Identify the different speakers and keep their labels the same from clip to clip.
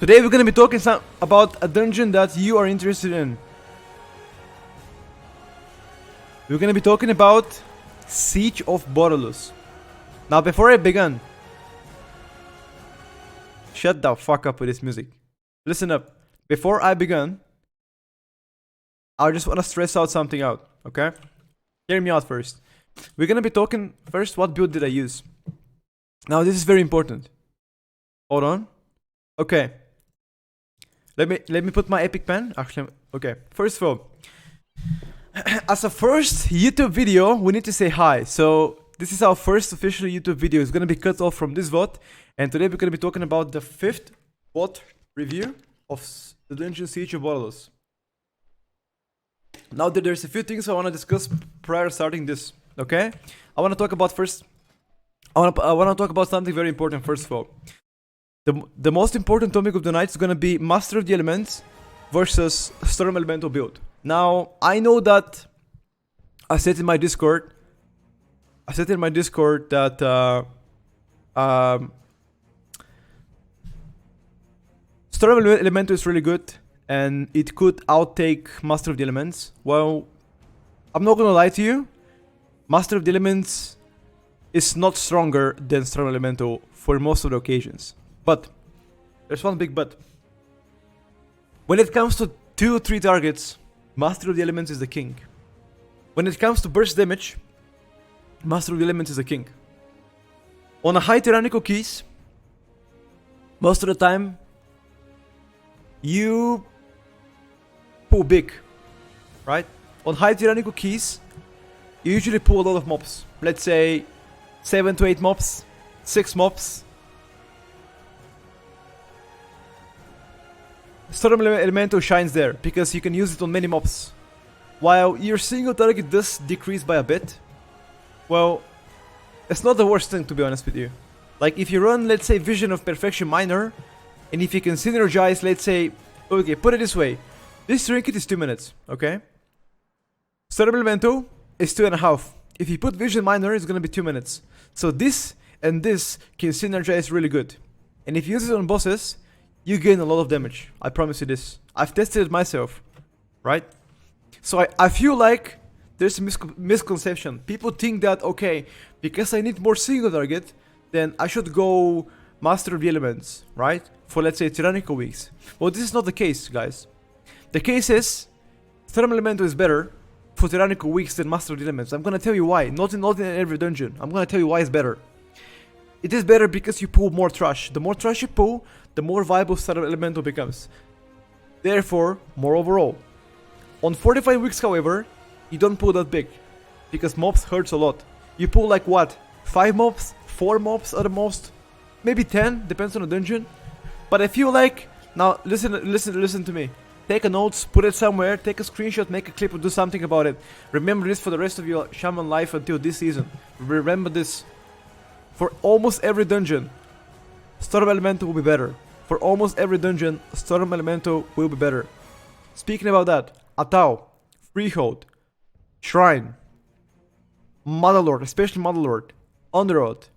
Speaker 1: Today we're gonna be talking about a dungeon that you are interested in. We're gonna be talking about Siege of Boralus. Now before I begin, shut the fuck up with this music. Listen up. Before I begin, I just wanna stress out something out, okay? Hear me out first. We're gonna be talking first, what build did I use? Now this is very important. Hold on. Okay. Let me put my epic pen. Actually, okay. First of all, as a first YouTube video, we need to say hi. So this is our first official YouTube video. It's gonna be cut off from this VOD, and today we're gonna be talking about the 5th VOD review of the Dungeon Siege of Boralus. Now there's a few things I wanna discuss prior to starting this. Okay, I wanna talk about first. I wanna talk about something very important. First of all. The most important topic of the night is gonna be Master of the Elements versus Storm Elemental build. Now, I know that I said in my Discord that Storm Elemental is really good and it could outtake Master of the Elements. Well, I'm not gonna lie to you. Master of the Elements is not stronger than Storm Elemental for most of the occasions. But there's one big but. When it comes to 2 or 3 targets, Master of the Elements is the king. When it comes to burst damage, Master of the Elements is the king. On a high tyrannical keys, most of the time, you pull big, right? On high tyrannical keys, you usually pull a lot of mobs. Let's say 7 to 8 mobs, 6 mobs. Storm Elemental shines there because you can use it on many mobs. While your single target does decrease by a bit, well, it's not the worst thing, to be honest with you. Like if you run, let's say, Vision of Perfection Minor, and if you can synergize, let's say, okay, put it this way, this trinket is 2 minutes, okay? Storm Elemental is 2.5. If you put Vision Minor, it's gonna be 2 minutes. So this and this can synergize really good. And if you use it on bosses, you gain a lot of damage. I promise you this. I've tested it myself, right? So I feel like there's a misconception. People think that, okay, because I need more single target, then I should go Master of the Elements, right? For, let's say, tyrannical weeks. Well, this is not the case, guys. The case is, Storm Elemental is better for tyrannical weeks than Master of the Elements. I'm gonna tell you why. Not in every dungeon. I'm gonna tell you why it's better. It is better because you pull more trash. The more trash you pull, the more viable Storm Elemental becomes. Therefore, more overall. On 45 weeks, however, you don't pull that big. Because mobs hurts a lot. You pull like what? 5 mobs? 4 mobs at the most? Maybe 10, depends on the dungeon. But I feel like, now listen to me. Take a notes, put it somewhere, take a screenshot, make a clip, or do something about it. Remember this for the rest of your Shaman life until this season. Remember this. For almost every dungeon, Storm Elemental will be better. For almost every dungeon, Storm Elemental will be better. Speaking about that, Atau, Freehold, Shrine, Motherlord, especially Motherlord, Underworld,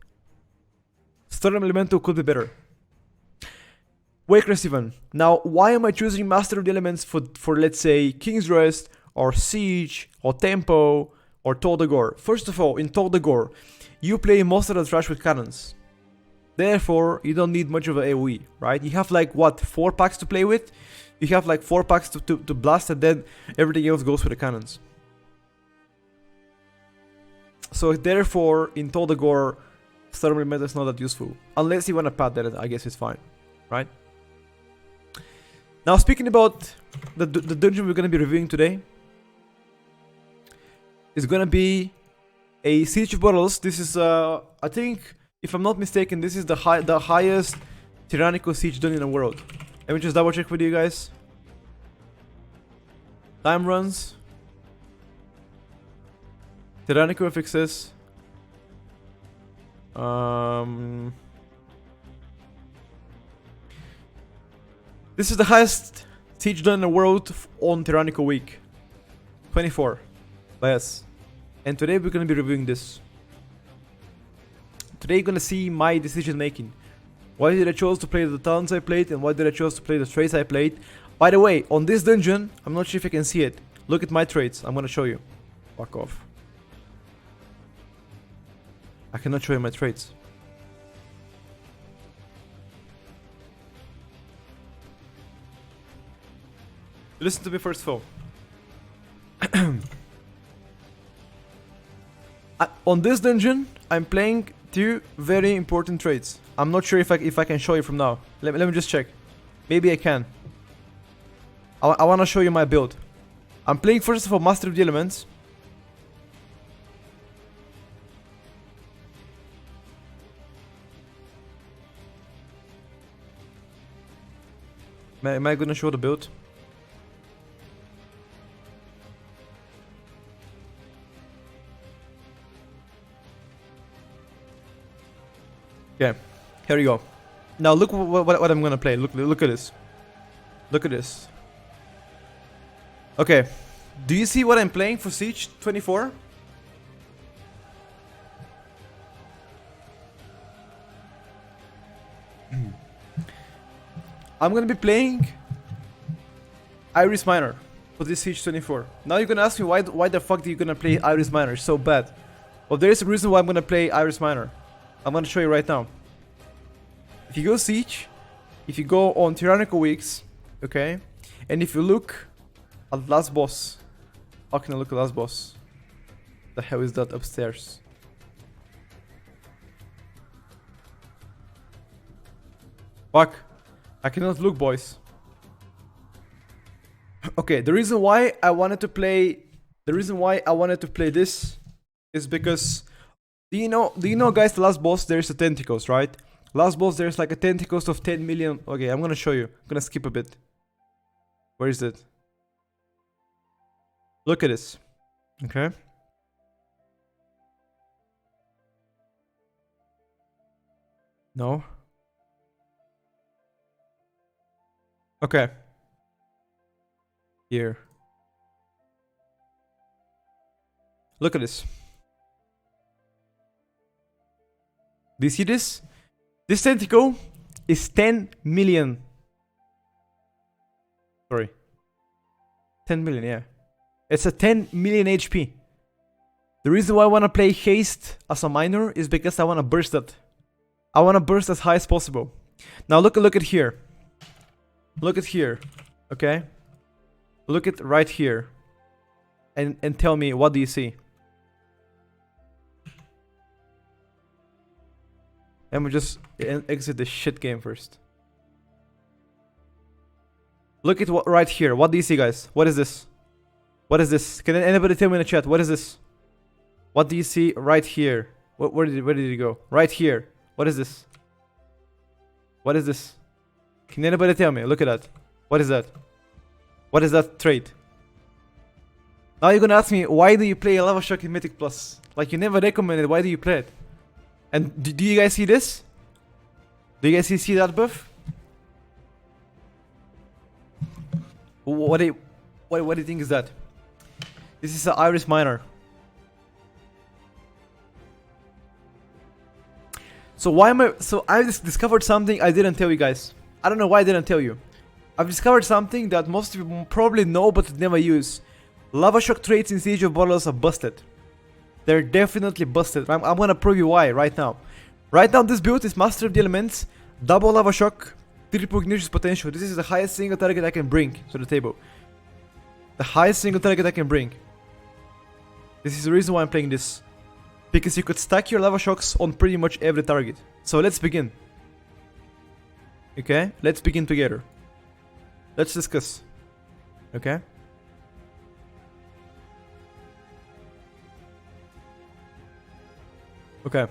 Speaker 1: Storm Elemental could be better. Waker's even. Now, why am I choosing Master of the Elements for let's say, King's Rest, or Siege, or Tempo, or Toldagor? First of all, in Toldagor, you play most of the trash with cannons. Therefore, you don't need much of an AoE, right? You have like, what, 4 packs to play with? You have like 4 packs to blast, and then everything else goes with the cannons. So therefore, in Toldagor, Storm Elemental is not that useful. Unless you want to pad that, I guess it's fine, right? Now speaking about the dungeon we're going to be reviewing today, is going to be a Siege of Boralus. This is, I think, if I'm not mistaken, this is the highest tyrannical siege done in the world. Let me just double check with you guys. Time runs. Tyrannical FXS. This is the highest siege done in the world on tyrannical week. 24 by us. And today we're gonna be reviewing this. Today you're gonna see my decision making. Why did I choose to play the talents I played, and why did I choose to play the traits I played? By the way, on this dungeon, I'm not sure if you can see it. Look at my traits. I'm gonna show you. Fuck off. I cannot show you my traits. Listen to me first, Phil. On this dungeon, I'm playing 2 very important traits. I'm not sure if I can show you from now. Let me just check. Maybe I can. I want to show you my build. I'm playing first of all Master of the Elements. Am I gonna show the build? Okay, here you go. Now look what I'm gonna play. Look at this. Look at this. Okay, do you see what I'm playing for Siege 24? I'm gonna be playing Iris Minor for this Siege 24. Now you're gonna ask me why the fuck are you gonna play Iris Minor so bad? Well, there is a reason why I'm gonna play Iris Minor. I'm gonna show you right now. If you go Siege, if you go on Tyrannical Weeks, okay, and if you look at last boss, how can I look at last boss? The hell is that upstairs? Fuck, I cannot look, boys. Okay, the reason why I wanted to play this is because do you know guys, the last boss there's a tentacles, right? Last boss there's like a tentacles of 10 million. Okay, I'm gonna show you. I'm gonna skip a bit. Where is it? Look at this. Okay. No. Okay. Here. Look at this. Do you see this? This tentacle is 10 million. Sorry. 10 million, yeah. It's a 10 million HP. The reason why I want to play Haste as a minor is because I want to burst that. I want to burst as high as possible. Now look at here. Look at here. Okay? Look at right here. And tell me, what do you see? Let me just exit the shit game first. Look at what right here. What do you see, guys? What is this? What is this? Can anybody tell me in the chat? What is this? What do you see right here? Where did it go? Right here. What is this? What is this? Can anybody tell me? Look at that. What is that? What is that trait? Now you're gonna ask me, why do you play a Lava Shock in Mythic Plus? Like, you never recommended, why do you play it? And do you guys see this? Do you guys see that buff? What do you think is that? This is an Iris Minor. So I discovered something I didn't tell you guys. I don't know why I didn't tell you. I've discovered something that most people probably know but never use. Lava Shock traits in Siege of Boralus are busted. They're definitely busted. I'm gonna prove you why right now. Right now, this build is Master of the Elements, double Lava Shock, triple Ignition Potential. This is the highest single target I can bring to the table. The highest single target I can bring. This is the reason why I'm playing this. Because you could stack your Lava Shocks on pretty much every target. So let's begin. Okay? Let's begin together. Let's discuss. Okay? Okay.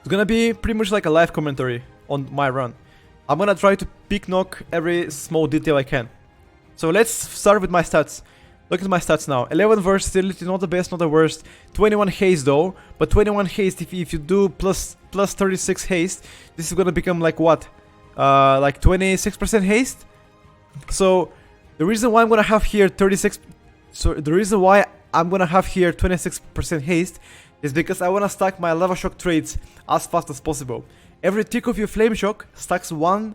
Speaker 1: It's gonna be pretty much like a live commentary on my run. I'm gonna try to peek knock every small detail I can. So let's start with my stats. Look at my stats now. 11 versatility, not the best, not the worst. 21 haste though. But 21 haste, if you do plus 36 haste, this is gonna become like what? Like 26% haste? So the reason why I'm gonna have here 26... So the reason why I'm gonna have here 26% haste is because I want to stack my Lava Shock trades as fast as possible. Every tick of your Flame Shock stacks 1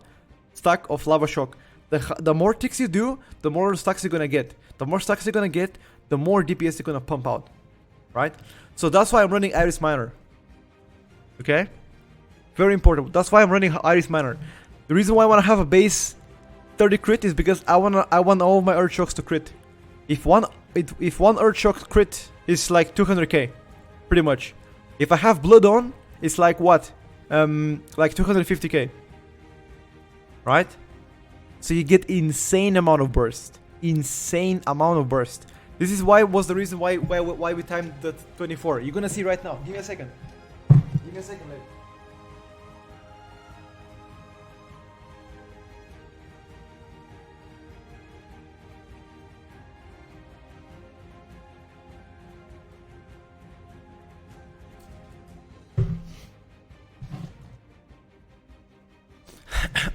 Speaker 1: stack of Lava Shock. The more ticks you do, the more stacks you're gonna get. The more stacks you're gonna get, the more DPS you're gonna pump out. Right? So that's why I'm running Iris Miner. Okay? Very important. That's why I'm running Iris Miner. The reason why I want to have a base 30 crit is because I want all of my Earth Shocks to crit. If one Earth Shock crit is like 200k, pretty much. If I have Blood on, it's like what? Like 250k. Right? So you get insane amount of burst. Insane amount of burst. This is why was the reason why we timed the 24. You're gonna see right now. Give me a second. Give me a second, mate.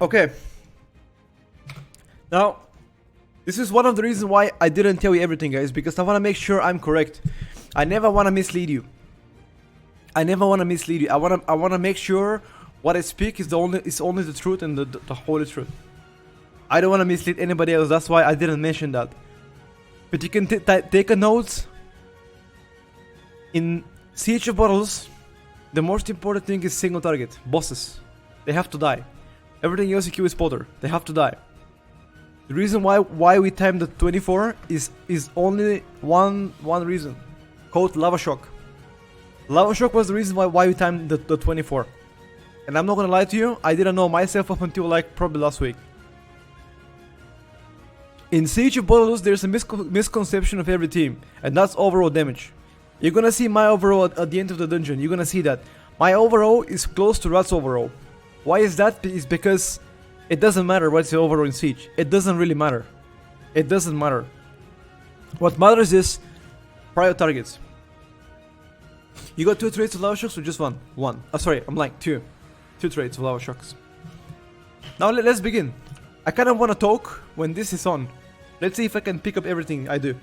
Speaker 1: Okay. Now, this is one of the reasons why I didn't tell you everything, guys, because I want to make sure I'm correct. I never want to mislead you. I never want to mislead you. I want to make sure what I speak is only the truth and the holy truth. I don't want to mislead anybody else. That's why I didn't mention that. But you can take a note. In Siege of Boralus, the most important thing is single target. Bosses. They have to die. Everything else you kill is spotter. They have to die. The reason why we timed the 24 is only one reason. Called Lava Shock. Lava Shock was the reason why we timed the 24. And I'm not gonna lie to you, I didn't know myself up until like probably last week. In Siege of Boralus, there's a misconception of every team, and that's overall damage. You're gonna see my overall at the end of the dungeon. You're gonna see that my overall is close to Rat's overall. Why is that? It's because it doesn't matter what's the overall in Siege. It doesn't really matter. It doesn't matter. What matters is prior targets. You got 2 trades of Lava Shocks or just one? One. Sorry, I'm lying. 2 trades of Lava Shocks. Now let's begin. I kind of want to talk when this is on. Let's see if I can pick up everything I do.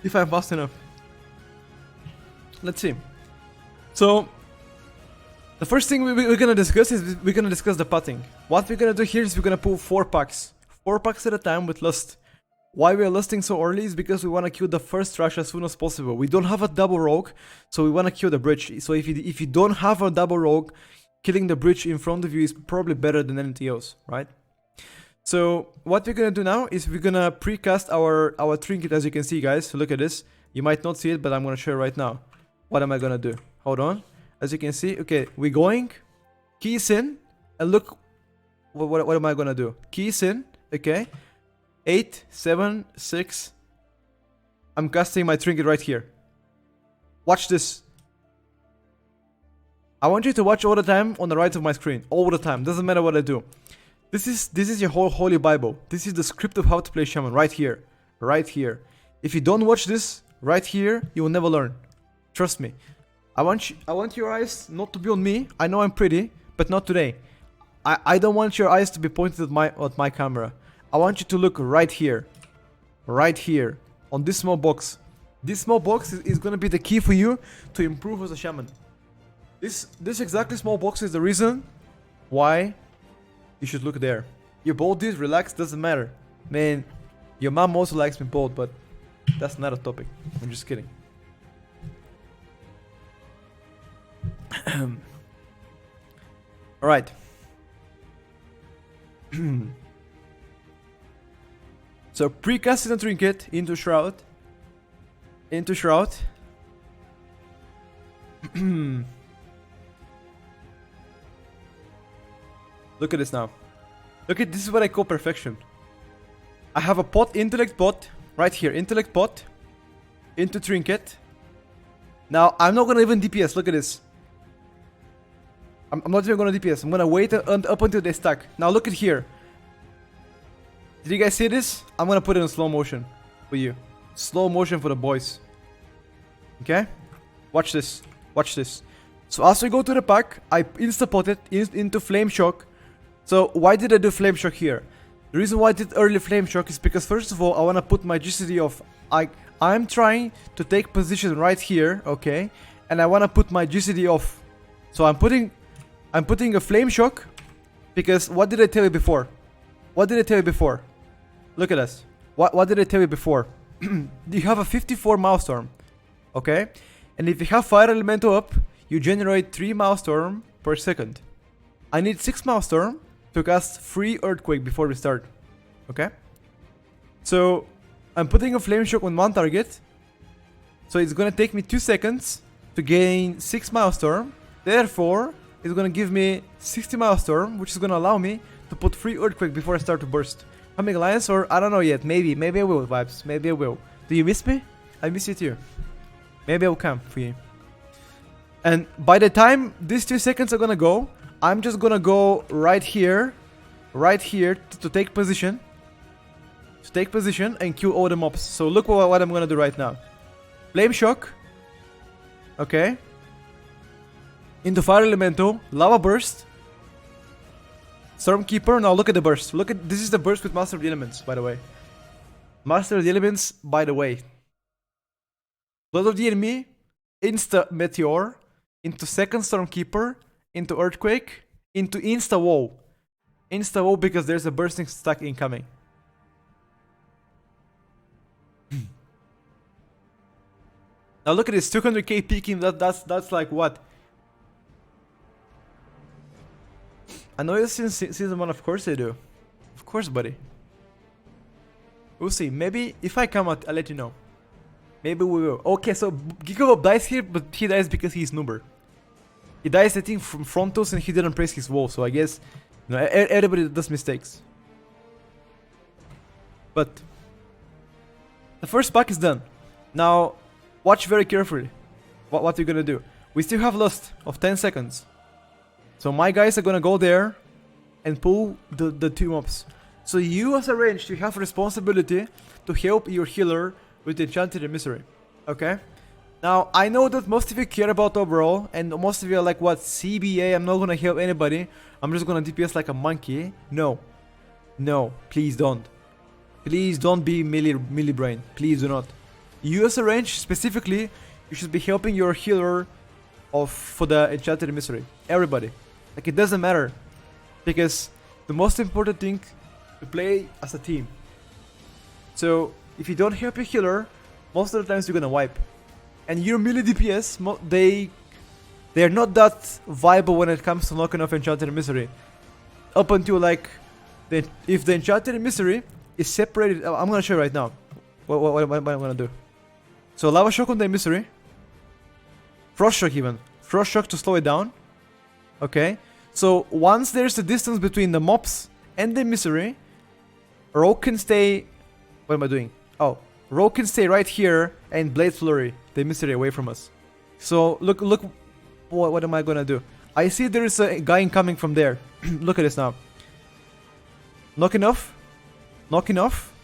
Speaker 1: If I'm fast enough. Let's see. So, the first thing we're gonna discuss is we're gonna discuss the putting. What we're gonna do here is we're gonna pull 4 packs. 4 packs at a time with lust. Why we are lusting so early is because we wanna kill the first trash as soon as possible. We don't have a double rogue, so we wanna kill the bridge. So if you don't have a double rogue, killing the bridge in front of you is probably better than anything else, right? So what we're gonna do now is we're gonna precast our trinket, as you can see, guys. So look at this. You might not see it, but I'm gonna show you right now. What am I gonna do? Hold on. As you can see, okay, we're going, keys in, and look, what am I gonna do? Keys in, okay, 8, 7, 6, I'm casting my trinket right here. Watch this. I want you to watch all the time on the right of my screen, all the time, doesn't matter what I do. This is your whole holy Bible. This is the script of how to play Shaman, right here, right here. If you don't watch this, right here, you will never learn. Trust me. I want your eyes not to be on me. I know I'm pretty, but not today. I don't want your eyes to be pointed at my camera. I want you to look right here, on this small box. This small box is gonna be the key for you to improve as a shaman. This exactly small box is the reason why you should look there. You're bold, dude, relax, doesn't matter. Man, your mom also likes me bold, but that's not a topic. I'm just kidding. Alright. So precasting a trinket into Shroud. Look at this now. Look at this is what I call perfection. I have a pot, intellect pot, right here. Intellect pot into trinket. Now I'm not gonna even DPS, look at this. I'm not even gonna DPS. I'm gonna wait up until they stack. Now look at here. Did you guys see this? I'm gonna put it in slow motion for you. Slow motion for the boys. Okay? Watch this. Watch this. So as we go to the pack, I insta-pot it into Flame Shock. So why did I do Flame Shock here? The reason why I did early Flame Shock is because first of all, I wanna put my GCD off. I'm trying to take position right here, okay? And I want to put my GCD off. So I'm putting a flame shock, because what did I tell you before? What did I tell you before? Look at this. What did I tell you before? You have a 54 Maelstrom, okay? And if you have Fire Elemental up, you generate 3 Maelstrom per second. I need 6 Maelstrom to cast 3 Earthquake before we start, okay? So I'm putting a Flame Shock on one target. So it's gonna take me 2 seconds to gain 6 Maelstrom. Therefore, it's gonna give me 60 Maelstrom, which is gonna allow me to put 3 Earthquake before I start to burst. Coming Alliance, or I don't know yet. Maybe I will, Vibes. Maybe I will. Do you miss me? I miss you too. Maybe I'll come for you. And by the time these 2 seconds are gonna go, I'm just gonna go right here to take position. To take position and kill all the mobs. So look what I'm gonna do right now. Flame Shock. Okay. Into Fire Elemental. Lava Burst. Stormkeeper. Now look at the burst. Look at this is the burst with Master of the Elements, by the way. Master of the Elements, by the way. Blood of the Enemy. Insta Meteor. Into second Stormkeeper. Into Earthquake. Into Insta Wall. Insta Wall because there's a bursting stack incoming. Now look at this, 200k peeking, that's like what? I know it's since season 1, of course I do. Of course, buddy. We'll see, maybe if I come out, I'll let you know. Maybe we will. Okay, so Gigabob dies here, but he dies because he's noober. He dies, I think, from Frontos and he didn't press his wall, so I guess, you know, everybody does mistakes. But the first pack is done. Now, watch very carefully what you're gonna do. We still have Lust of 10 seconds. So my guys are gonna go there and pull the 2 mobs. So you as a ranged, you have responsibility to help your healer with the Enchanted Emissary. Okay? Now, I know that most of you care about overall, and most of you are like, what, CBA, I'm not gonna help anybody. I'm just gonna DPS like a monkey. No. No, please don't. Please don't be melee brain. Please do not. You as a range, specifically, you should be helping your healer for the Enchanted Emissary. Everybody. Like, it doesn't matter. Because the most important thing to play as a team. So, if you don't help your healer, most of the times you're gonna wipe. And your melee DPS, they're not that viable when it comes to knocking off Enchanted Emissary. Up until, like, if the Enchanted Emissary is separated... I'm gonna show you right now what I'm gonna do. So Lava Shock on the Emissary. Frost Shock even. Frost Shock to slow it down. Okay. So once there's a distance between the mobs and the Emissary, Rogue can stay... What am I doing? Oh. Rogue can stay right here and Blade Flurry the Emissary away from us. So look what am I gonna do? I see there is a guy incoming from there. Look at this now. Knocking off. Knocking off.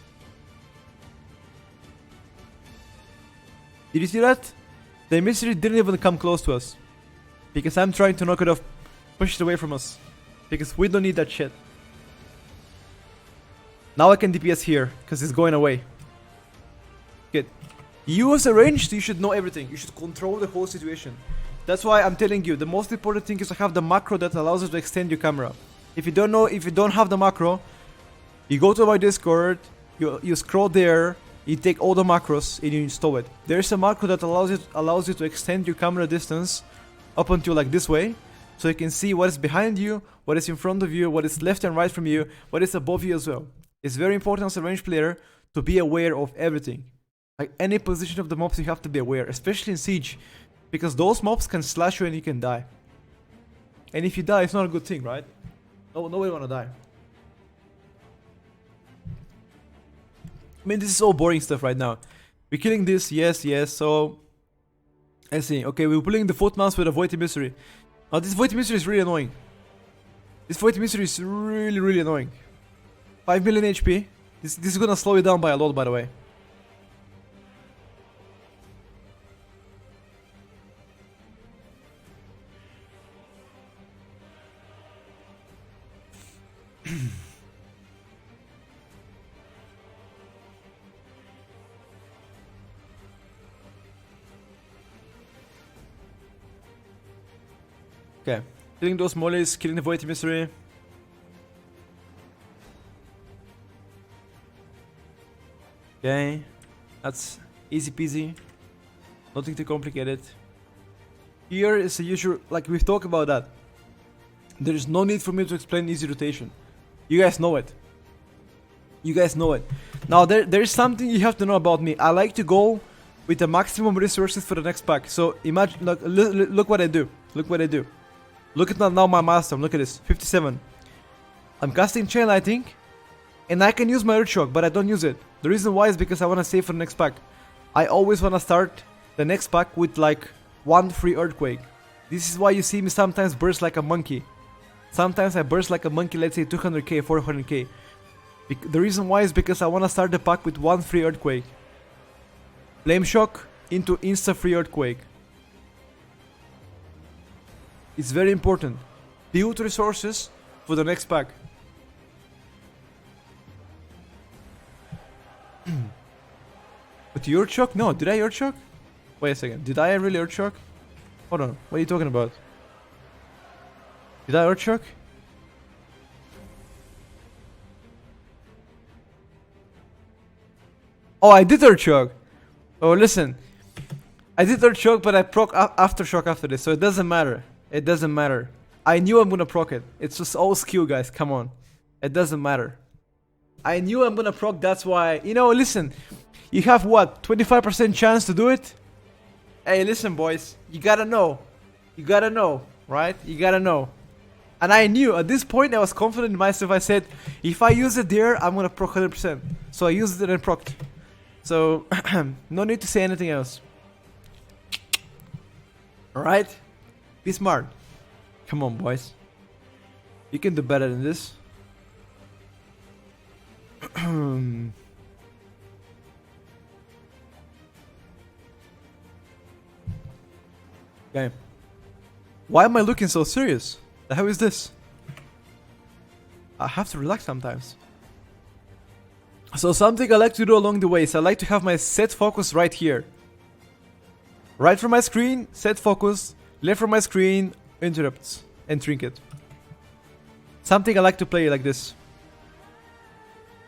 Speaker 1: Did you see that? The Emissary didn't even come close to us. Because I'm trying to knock it off. Push it away from us. Because we don't need that shit. Now I can DPS here. Because it's going away. Good. You as a ranged, you should know everything. You should control the whole situation. That's why I'm telling you. The most important thing is to have the macro that allows you to extend your camera. If you don't know, if you don't have the macro, you go to my Discord. You scroll there. You take all the macros and you install it. There's a macro that allows you to extend your camera distance up until like this way, so you can see what is behind you, what is in front of you, what is left and right from you, what is above you as well. It's very important as a ranged player to be aware of everything. Like any position of the mobs, you have to be aware, especially in Siege, because those mobs can slash you and you can die. And if you die, it's not a good thing, right? Nobody wanna die. I mean, this is all boring stuff right now. We're killing this, yes, so... Let's see, okay, we're pulling the foot mouse with a Void Emissary. Now this Void Emissary is really annoying. This Void Emissary is really annoying. 5 million HP. This is gonna slow it down by a lot, by the way. Okay. Killing those mollies, killing the Void Mystery. Okay. That's easy peasy. Nothing too complicated. Here is the usual, like we've talked about that. There is no need for me to explain easy rotation. You guys know it. You guys know it. Now there is something you have to know about me. I like to go with the maximum resources for the next pack. So imagine, look what I do. Look what I do. Look at now my milestone. Look at this, 57. I'm casting Chain Lightning, and I can use my Earth Shock, but I don't use it. The reason why is because I want to save for the next pack. I always want to start the next pack with like 1 free Earthquake. This is why you see me sometimes burst like a monkey. Sometimes I burst like a monkey, let's say 200k, 400k. The reason why is because I want to start the pack with 1 free Earthquake. Flame Shock into insta free Earthquake. It's very important. Build resources for the next pack. But Earth Shock? No, did I Earth Shock? Wait a second, did I really Earth Shock? Hold on, what are you talking about? Did I Earth Shock? Oh, I did Earth Shock! Oh, listen. I did Earth Shock, but I proc Aftershock after this, so it doesn't matter. It doesn't matter. I knew I'm gonna proc it. It's just all skill, guys, come on. It doesn't matter. I knew I'm gonna proc, that's why... You know, listen. You have what? 25% chance to do it? Hey, listen, boys. You gotta know. You gotta know, right? You gotta know. And I knew, at this point, I was confident in myself. I said, if I use it there, I'm gonna proc 100%. So I used it and procced. So, no need to say anything else. Alright? Be smart. Come on, boys. You can do better than this. Okay. Why am I looking so serious? The hell is this? I have to relax sometimes. So something I like to do along the way is I like to have my set focus right here. Right from my screen, set focus. Left from my screen, interrupts and trinket. Something I like to play like this.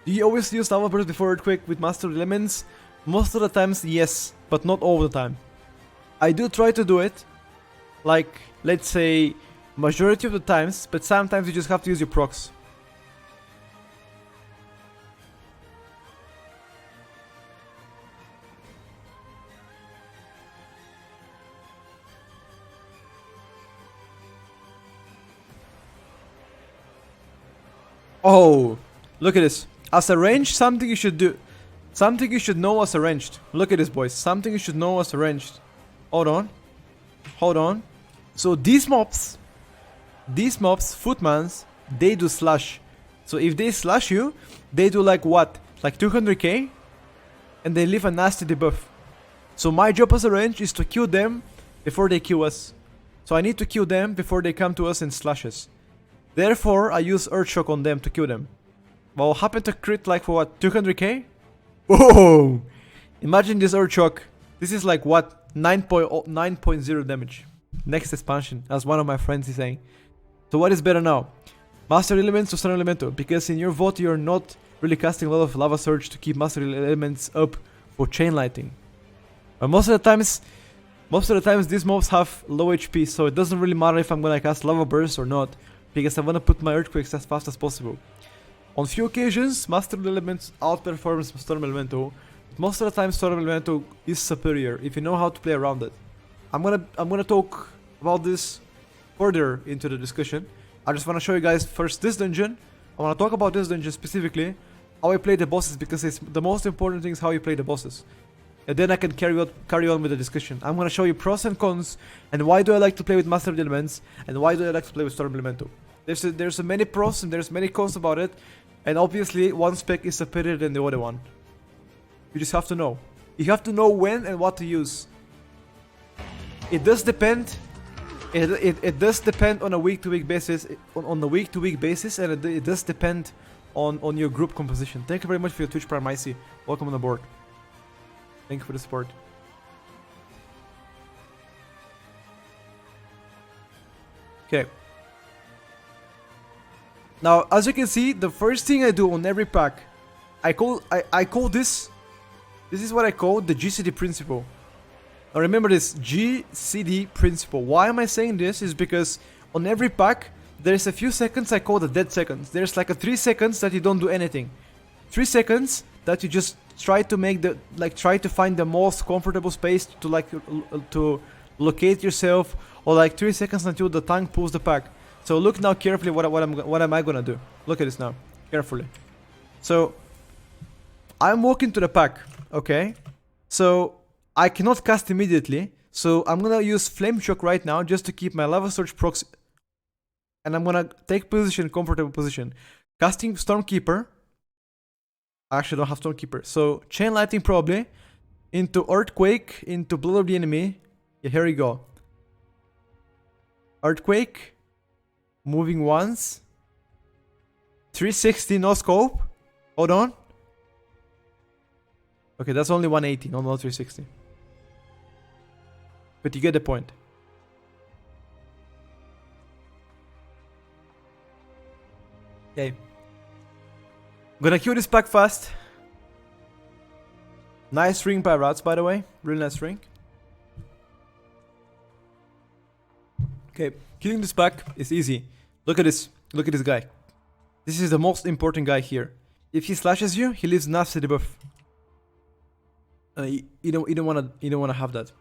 Speaker 1: Do you always use Lava Burst before Earthquake with Master Elements? Most of the times, yes, but not all the time. I do try to do it, like, let's say, majority of the times, but sometimes you just have to use your procs. Oh, look at this. As a range, something you should do. Something you should know as a ranged. Look at this, boys. Something you should know as a ranged. Hold on. Hold on. So these mobs, footmans, they do slash. So if they slash you, they do like what? Like 200k? And they leave a nasty debuff. So my job as a range is to kill them before they kill us. So I need to kill them before they come to us and slashes. Therefore, I use Earth Shock on them to kill them. Well, happen to crit like for what? 200k? Whoa! Imagine this Earth Shock. This is like what? 9.0 damage. Next expansion, as one of my friends is saying. So what is better now? Master Elements or Sun Elemental? Because in your VOD you're not really casting a lot of Lava Surge to keep Master Elements up for Chain Lightning. But most of the times these mobs have low HP, so it doesn't really matter if I'm gonna cast Lava Burst or not, because I wanna put my Earthquakes as fast as possible. On few occasions, Master Elements outperforms Storm Elemental. Most of the time, Storm Elemental is superior if you know how to play around it. I'm gonna talk about this further into the discussion. I just wanna show you guys first this dungeon. I wanna talk about this dungeon specifically, how I play the bosses, because it's the most important thing is how you play the bosses. And then I can carry on with the discussion. I'm gonna show you pros and cons, and why do I like to play with Master Elements, and why do I like to play with Storm Elemental. There's many pros and there's many cons about it, and obviously one spec is superior than the other one. You just have to know. You have to know when and what to use. It does depend. It does depend on a week-to-week basis. On a week-to-week basis, and it does depend on your group composition. Thank you very much for your Twitch Prime IC. Welcome on the board. Thank you for the support. Okay. Now, as you can see, the first thing I do on every pack, I call this is what I call the GCD principle. Now remember this, GCD principle. Why am I saying this? Is because on every pack, there's a few seconds I call the dead seconds. There's like a 3 seconds that you don't do anything. 3 seconds that you just try to make the, try to find the most comfortable space to to locate yourself, or like 3 seconds until the tank pulls the pack. So look now carefully what am I gonna do. Look at this now, carefully. So I'm walking to the pack, okay? So I cannot cast immediately, so I'm gonna use Flame Shock right now just to keep my Lava Surge procs, and I'm gonna take position, comfortable position. Casting Stormkeeper. I actually don't have Stormkeeper, so Chain Lightning probably, into Earthquake, into Blood of the Enemy. Yeah, here we go. Earthquake. Moving once. 360, no scope. Hold on. Okay, that's only 180, no 360. But you get the point. Okay. Gonna kill this pack fast. Nice ring by Rats, by the way. Really nice ring. Okay, killing this pack is easy. Look at this. Look at this guy. This is the most important guy here. If he slashes you, he leaves nasty debuff. You don't wanna have that.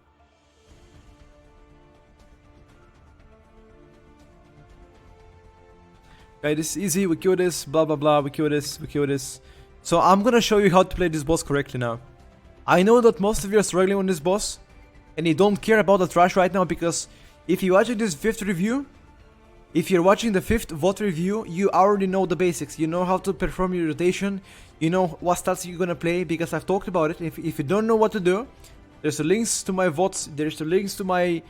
Speaker 1: Okay, this is easy. We kill this. Blah blah blah. We kill this. We kill this. So I'm gonna show you how to play this boss correctly now. I know that most of you are struggling on this boss, and you don't care about the trash right now, because if you're watching this 5th review, if you're watching the 5th VOD review, you already know the basics. You know how to perform your rotation. You know what stats you're gonna play, because I've talked about it. If you don't know what to do, there's the links to my VODs, there's the links to my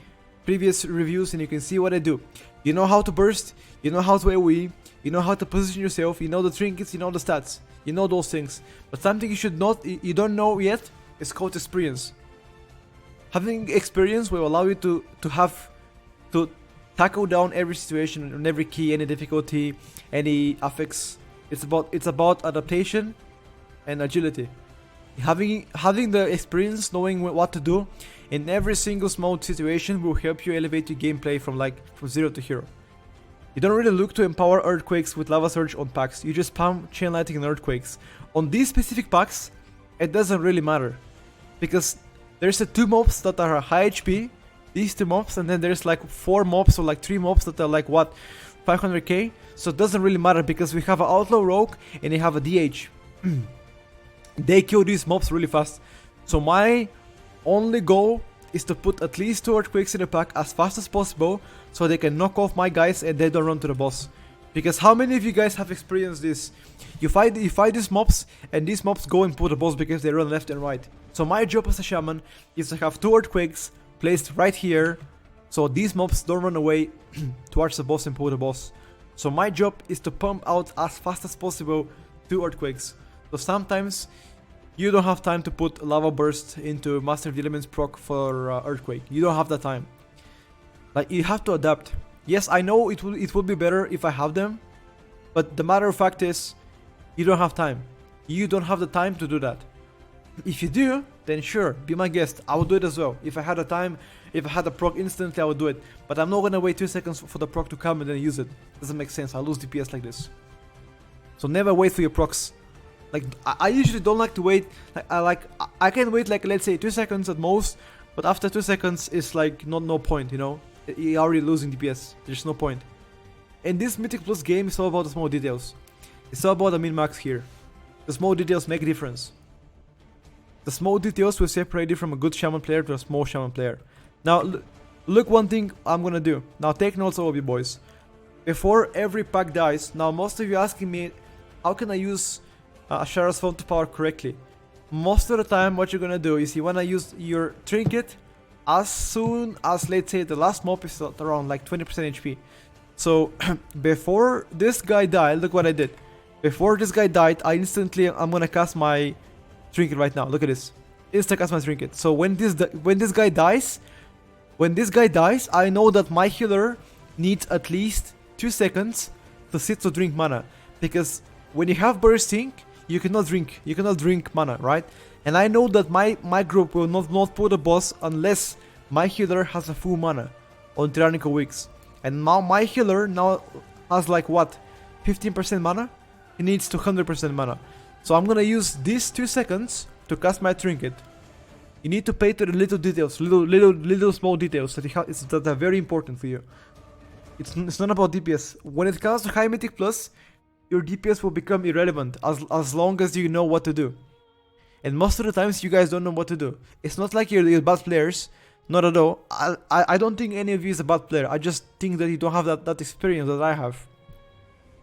Speaker 1: previous reviews, and you can see what I do. You know how to burst, you know how to AoE, you know how to position yourself, you know the trinkets, you know the stats. You know those things. But something you don't know yet is called experience. Having experience will allow you to tackle down every situation and every key, any difficulty, any affix. It's about adaptation and agility. Having the experience, knowing what to do in every single small situation will help you elevate your gameplay from 0 to hero. You don't really look to empower Earthquakes with Lava Surge on packs. You just spam Chain Lightning and Earthquakes. On these specific packs, it doesn't really matter, because there's the 2 mobs that are high HP. These 2 mobs, and then there's 4 mobs or 3 mobs that are 500k. So it doesn't really matter, because we have an Outlaw Rogue and they have a DH. They kill these mobs really fast. So my only goal is to put at least 2 Earthquakes in the pack as fast as possible, so they can knock off my guys and they don't run to the boss. Because how many of you guys have experienced this? You fight these mobs, and these mobs go and pull the boss because they run left and right. So my job as a shaman is to have 2 Earthquakes placed right here, so these mobs don't run away towards the boss and pull the boss. So my job is to pump out as fast as possible 2 Earthquakes. So sometimes you don't have time to put Lava Burst into Master of the Elements proc for Earthquake. You don't have that time. You have to adapt. Yes, I know it would be better if I have them, but the matter of fact is, you don't have time. You don't have the time to do that. If you do, then sure, be my guest. I would do it as well. If I had the time, if I had the proc instantly, I would do it. But I'm not gonna wait 2 seconds for the proc to come and then use it. Doesn't make sense. I'll lose DPS like this. So never wait for your procs. I usually don't like to wait. I can wait let's say 2 seconds at most, but after 2 seconds it's no point, you know. You're already losing DPS. There's no point. In this Mythic Plus game, it's all about the small details. It's all about the min-max here. The small details make a difference. The small details will separate you from a good shaman player to a small shaman player. Now, look one thing I'm gonna do. Now take notes, all of you boys. Before every pack dies, now most of you asking me, how can I use Shara's Phone to power correctly? Most of the time what you're gonna do is you wanna use your trinket as soon as, let's say, the last mob is at around 20% HP. So before this guy died, look what I did. Before this guy died, I'm gonna cast my trinket right now. Look at this. Insta cast my trinket. So when this guy dies, I know that my healer needs at least 2 seconds to sit to drink mana. Because when you have bursting, you cannot drink mana, right? And I know that my group will not put a boss unless my healer has a full mana on Tyrannical Weeks. And now my healer now has like what? 15% mana? He needs 200% mana. So I'm gonna use these 2 seconds to cast my trinket. You need to pay to the little details, little small details that are very important for you. It's not about DPS. When it comes to High Mythic Plus, your DPS will become irrelevant as long as you know what to do. And most of the times you guys don't know what to do. It's not like you're bad players. Not at all. I don't think any of you is a bad player. I just think that you don't have that experience that I have.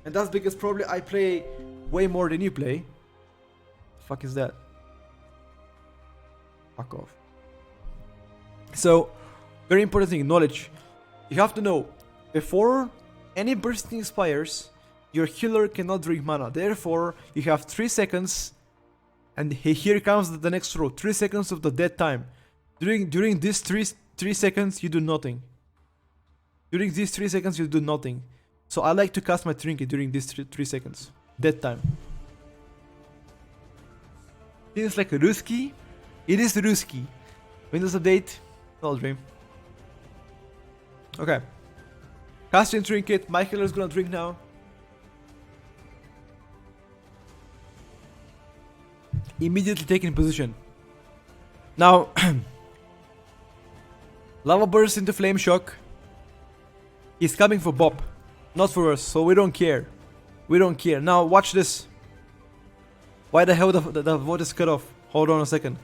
Speaker 1: And that's because probably I play way more than you play. The fuck is that? Fuck off. So, very important thing, knowledge. You have to know, before any bursting expires, your healer cannot drink mana. Therefore, you have 3 seconds, and here comes the next row. 3 seconds of the dead time. During these 3 seconds, you do nothing. During these 3 seconds, you do nothing. So I like to cast my trinket during these 3 seconds. Dead time. Seems like a Ruski. It is Ruski. Windows update. No dream. Okay. Casting trinket. My healer is gonna drink now. Immediately taking position. Now, Lava burst into Flame Shock. He's coming for Bob, not for us, so we don't care. We don't care. Now, watch this. Why the hell the VOD is cut off? Hold on a second.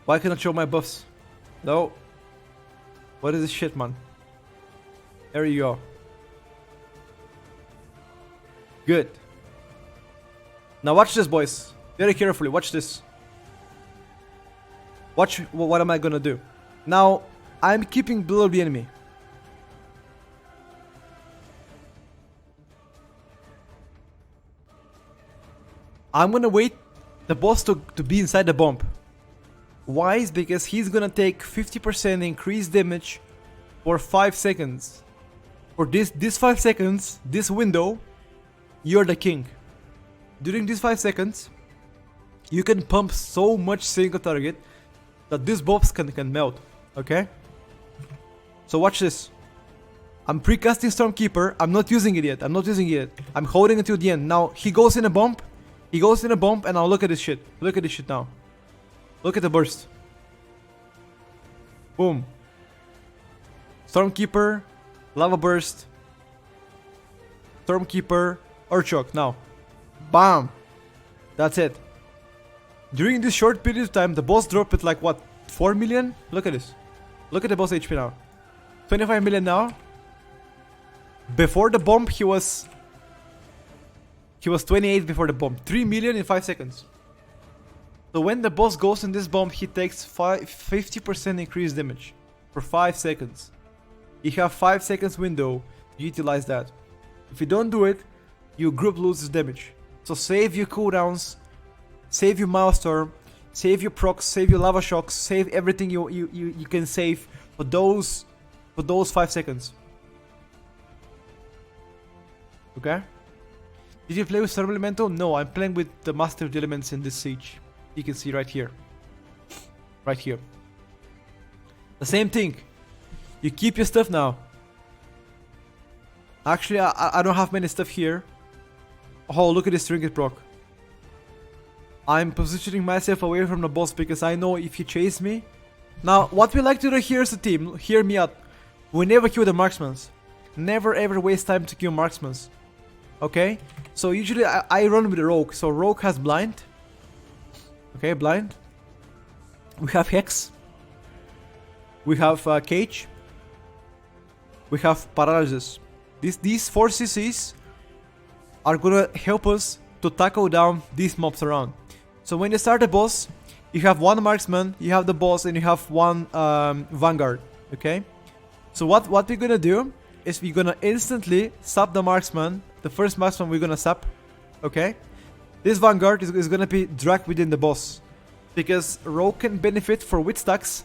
Speaker 1: Why can't I show my buffs? No. What is this shit, man? There you go. Good. Now watch this, boys. Very carefully. Watch this. Watch what am I gonna do. Now, I'm keeping below the enemy. I'm gonna wait the boss to be inside the bomb. Why? Is because he's gonna take 50% increased damage for 5 seconds. For this 5 seconds, this window, you're the king. During these 5 seconds, you can pump so much single target that these bombs can melt. Okay? So watch this. I'm pre-casting Stormkeeper. I'm not using it yet. I'm holding it till the end. Now he goes in a bomb. And now look at this shit. Look at this shit now. Look at the burst. Boom. Stormkeeper, Lava Burst, Stormkeeper, Earthshock. Now, bam. That's it. During this short period of time, the boss dropped at like what? 4 million? Look at this. Look at the boss HP now. 25 million now. Before the bomb, he was 28 before the bomb. 3 million in 5 seconds. So when the boss goes in this bomb, he takes 50% increased damage for 5 seconds. You have 5 seconds window to utilize that. If you don't do it, your group loses damage. So save your cooldowns, save your Milestorm, save your procs, save your Lava Shocks, save everything you can save for those 5 seconds. Okay? Did you play with Storm Elemental? No, I'm playing with the Master of the Elements in this siege. You can see right here. Right here. The same thing. You keep your stuff now. Actually, I don't have many stuff here. Oh, look at this trinket proc. I'm positioning myself away from the boss because I know if he chase me. Now, what we like to do here as a team, hear me out. We never kill the marksmans. Never ever waste time to kill marksmans. Okay? So usually I run with the Rogue. So Rogue has blind. Okay, blind. We have Hex. We have Cage. We have Paralysis. These 4 CCs are gonna help us to tackle down these mobs around. So when you start the boss, you have 1 marksman, you have the boss, and you have 1 vanguard. Okay? So what we're gonna do is we're gonna instantly sap the marksman. The first marksman we're gonna sap. Okay? This vanguard is gonna be dragged within the boss. Because Rogue can benefit for wit stacks.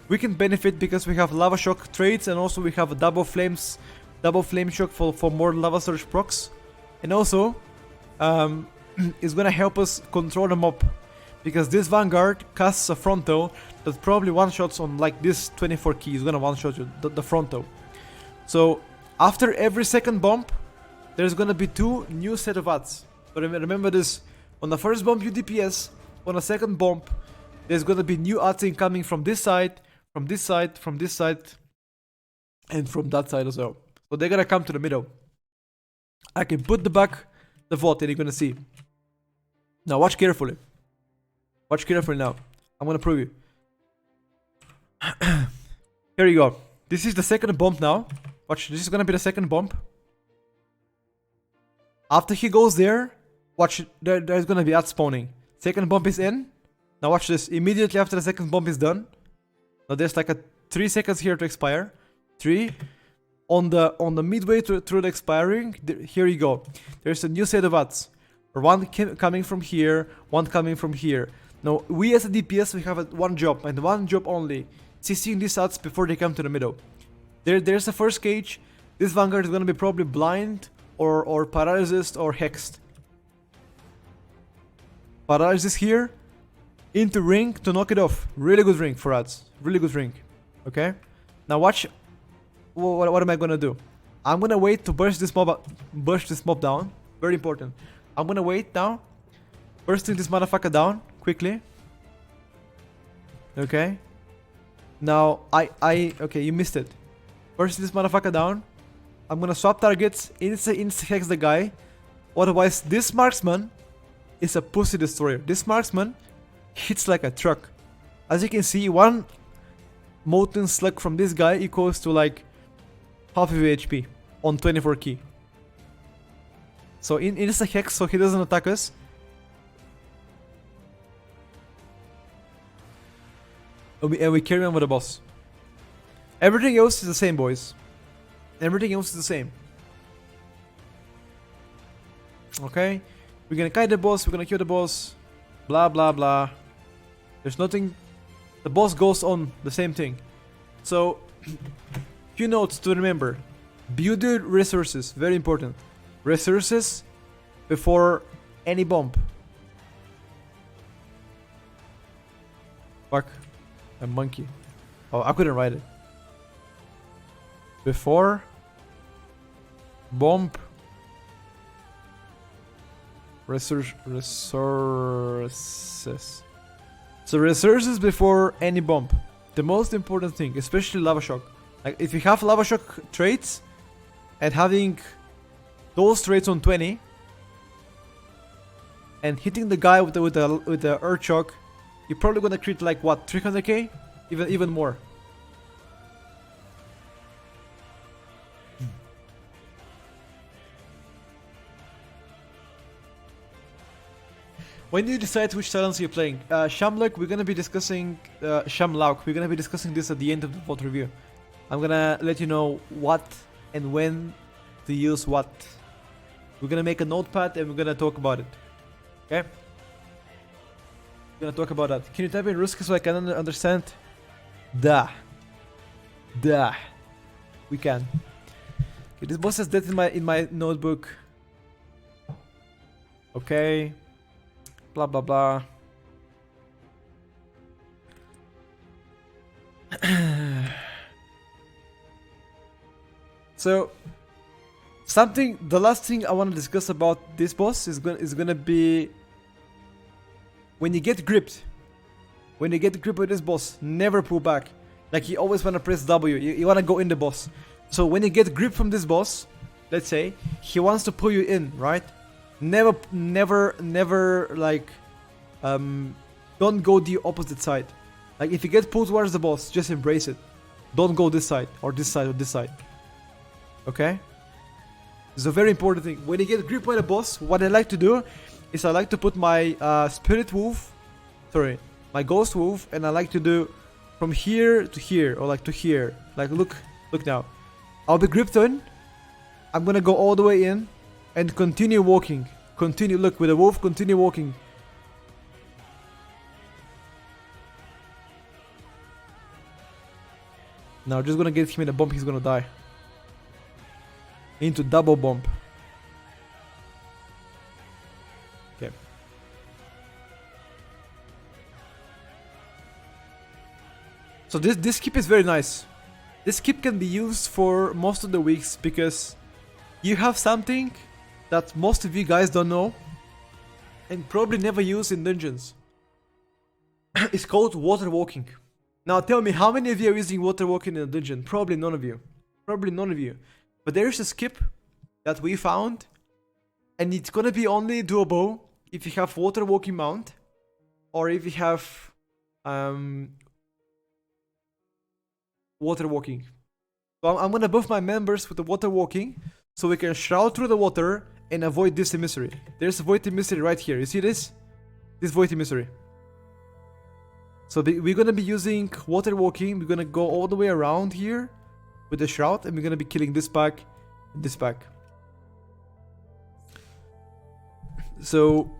Speaker 1: We can benefit because we have Lava Shock trades and also we have double flames double flame shock for more lava surge procs, and also it's gonna help us control the mob, because this Vanguard casts a frontal that probably one-shots on like this 24 key. Is gonna one-shot you, the frontal. So after every second bump, there's gonna be 2 new set of ads. But remember this: on the first bump you DPS, on the second bump there's gonna be new ads incoming from this side, from this side, from this side, and from that side as well. So they're gonna come to the middle. I can put the VOD and you're gonna see. Now watch carefully. Watch carefully now. I'm gonna prove you. Here you go. This is the second bump now. Watch, this is gonna be the second bump. After he goes there, watch, there's gonna be ad spawning. Second bump is in. Now watch this. Immediately after the second bump is done. Now there's like a 3 seconds here to expire. 3. On the midway through the expiring, here you go. There's a new set of ads. One coming from here, one coming from here. Now, we as a DPS, we have one job, and one job only. CCing these ads before they come to the middle. There's the first cage. This Vanguard is gonna be probably blind, or paralyzed, or hexed. Paralysis here. Into ring to knock it off. Really good ring for ads. Really good ring. Okay? Now watch. What am I gonna do? I'm gonna wait to burst this mob down. Very important. I'm gonna wait now. Bursting this motherfucker down quickly. Okay. Now okay, you missed it. Burst this motherfucker down. I'm gonna swap targets. Insta-hex the guy. Otherwise, this marksman is a pussy destroyer. This marksman hits like a truck. As you can see, one molten slug from this guy equals to like half of your HP on 24 key. So insta-hex so he doesn't attack us. And we carry on with the boss. Everything else is the same, boys. Everything else is the same. Okay? We're gonna kite the boss, we're gonna kill the boss. Blah blah blah. There's nothing. The boss goes on the same thing. So, few notes to remember. Build your resources, very important. Resources before any bomb. Fuck. A monkey. Oh, I couldn't write it. Before bomb. Resources. So resources before any bomb. The most important thing, especially lava shock. Like if you have lava shock traits and having those traits on 20 and hitting the guy with the earth shock, you're probably gonna crit like what, 300k? Even more. When do you decide which silence you're playing? Shamlauk, we're gonna be discussing Shamlauk. We're gonna be discussing this at the end of the VOD review. I'm gonna let you know what and when to use what. We're gonna make a notepad and we're gonna talk about it. Okay? We're gonna talk about that. Can you type in Ruski so I can understand? Da. We can. Okay, this boss is dead in my notebook. Okay. Blah blah blah. So the last thing I want to discuss about this boss is gonna be when you get gripped. When you get gripped with this boss, never pull back. Like you always wanna press W. You wanna go in the boss. So when you get gripped from this boss, let's say he wants to pull you in, right? Never like don't go the opposite side. Like if you get pulled towards the boss, just embrace it. Don't go this side or this side or this side. Okay? It's a very important thing. When you get gripped by the boss, what I like to do is I like to put my my ghost wolf, and I like to do from here to here or like to here. Like look now. I'll be gripped in. I'm gonna go all the way in and continue walking. Look with the wolf, continue walking. Now just gonna get him in a bomb, he's gonna die. into double bomb. Okay. So this skip is very nice. This skip can be used for most of the weeks because you have something that most of you guys don't know and probably never use in dungeons. It's called water walking. Now tell me, how many of you are using water walking in a dungeon? Probably none of you. Probably none of you. But there's a skip that we found, and it's gonna be only doable if you have water walking mount, or if you have water walking. So I'm gonna buff my members with the water walking, so we can shroud through the water and avoid this emissary. There's a void emissary right here. You see this? This void emissary. So we're gonna be using water walking. We're gonna go all the way around here with the shroud, and we're gonna be killing this pack and this pack. So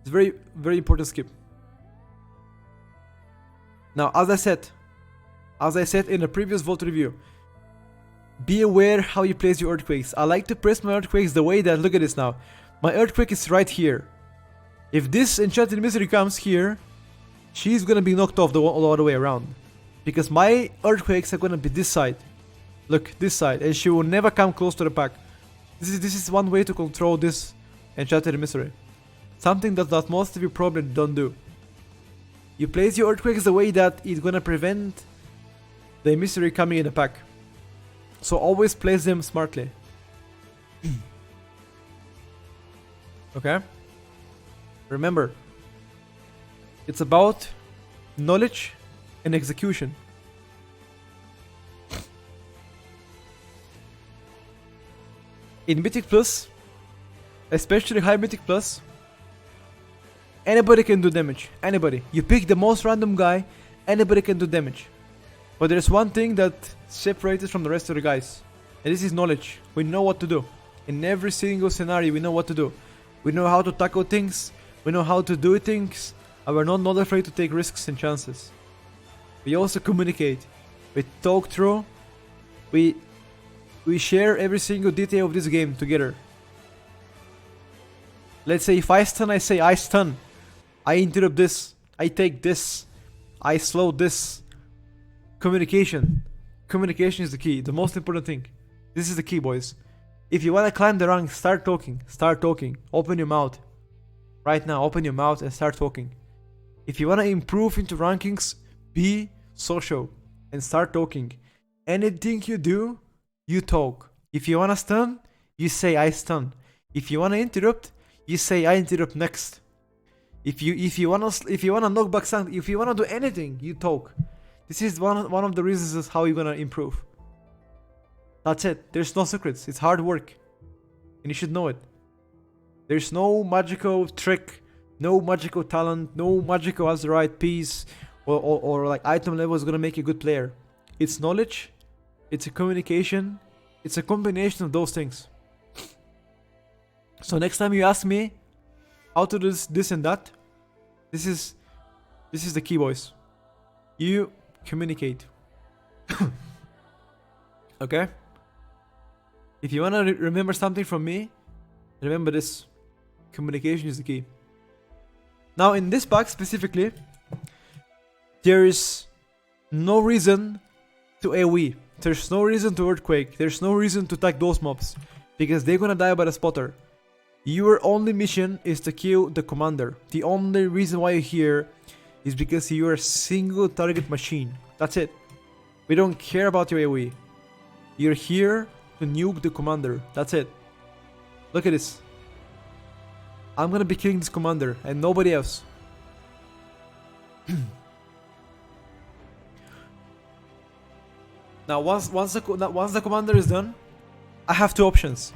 Speaker 1: it's very, very important skip. Now, as I said in a previous VOD review, be aware how you place your earthquakes. I like to place my earthquakes the way that, look at this now. My earthquake is right here. If this enchanted emissary comes here, she's gonna be knocked off all the way around. Because my earthquakes are gonna be this side. Look, this side. And she will never come close to the pack. This is one way to control this enchanted emissary. Something that most of you probably don't do. You place your earthquakes the way that it's gonna prevent the emissary coming in the pack. So always place them smartly. Okay? Remember, it's about knowledge and execution. In Mythic Plus, especially High Mythic Plus, anybody can do damage. Anybody. You pick the most random guy, anybody can do damage. But there's one thing that separates us from the rest of the guys. And this is knowledge. We know what to do. In every single scenario, we know what to do. We know how to tackle things. We know how to do things. And we're not afraid to take risks and chances. We also communicate. We talk through. We share every single detail of this game together. Let's say if I stun, I say I stun. I interrupt this. I take this. I slow this. Communication. Communication is the key. The most important thing. This is the key, boys. If you want to climb the rank, start talking. Start talking. Open your mouth. Right now, open your mouth and start talking. If you want to improve into rankings, be social and start talking. Anything you do, you talk. If you want to stun, you say I stun. If you want to interrupt, you say I interrupt next. If you wanna knock back something, if you wanna do anything, you talk. This is one of the reasons is how you're gonna improve. That's it. There's no secrets. It's hard work, and you should know it. There's no magical trick, no magical talent, no magical as the right piece, or like item level is gonna make you a good player. It's knowledge, it's a communication, it's a combination of those things. So next time you ask me how to do this and that, this is the key, boys. You communicate. Okay? If you wanna remember something from me, remember this. Communication is the key. Now in this pack specifically, there is no reason to AoE. There's no reason to Earthquake. There's no reason to attack those mobs, because they're gonna die by the spotter. Your only mission is to kill the commander. The only reason why you're here is because you're a single target machine. That's it. We don't care about your AoE. You're here to nuke the commander. That's it. Look at this. I'm gonna be killing this commander and nobody else. Now once the commander is done, I have two options.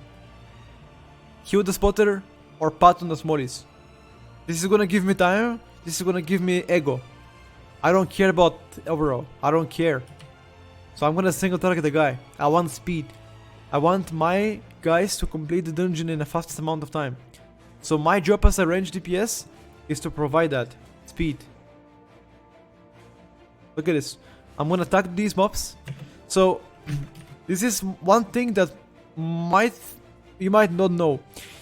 Speaker 1: Kill the spotter or pat on the smallies. This is gonna give me time. This is gonna give me ego. I don't care about overall. I don't care. So I'm gonna single target the guy. I want speed. I want my guys to complete the dungeon in the fastest amount of time. So my job as a range DPS is to provide that speed. Look at this. I'm gonna attack these mobs. So This is one thing that you might not know.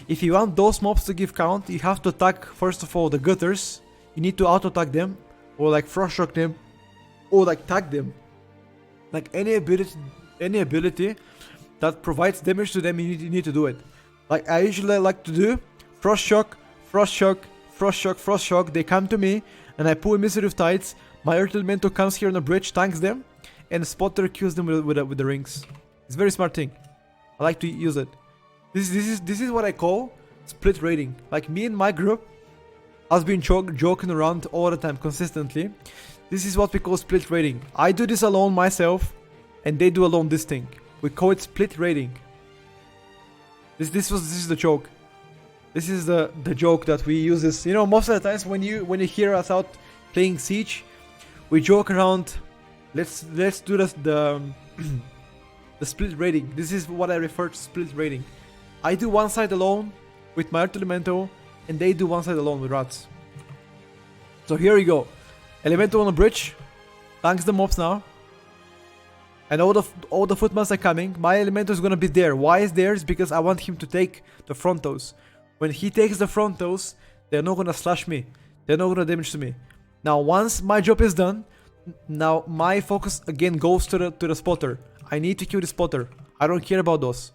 Speaker 1: If you want those mobs to give count, you have to attack first of all the gutters. You need to auto attack them, or like frost shock them, or like tag them. Like any ability that provides damage to them, you need to do it. Like I usually like to do frost shock, frost shock, frost shock, frost shock. They come to me, and I pull Misery of Tides. My Earth Elemental comes here on the bridge, tanks them, and Spotter kills them with the rings. It's a very smart thing. I like to use it. This is what I call split raiding. Like me and my group has been joking around all the time consistently. This is what we call split raiding. I do this alone myself, and they do alone this thing. We call it split raiding. This is the joke. This is the joke that we use this. You know, most of the times when you hear us out playing Siege, we joke around. Let's do this, the split raiding. This is what I refer to split raiding. I do one side alone with my Earth Elemental, and they do one side alone with rats. So here we go. Elemental on the bridge, tanks the mobs now, and all the footmans are coming. My Elemental is gonna be there. Why is there? Is because I want him to take the frontals. When he takes the frontals, they're not gonna slash me. They're not gonna damage to me. Now once my job is done, now my focus again goes to the spotter. I need to kill the spotter. I don't care about those.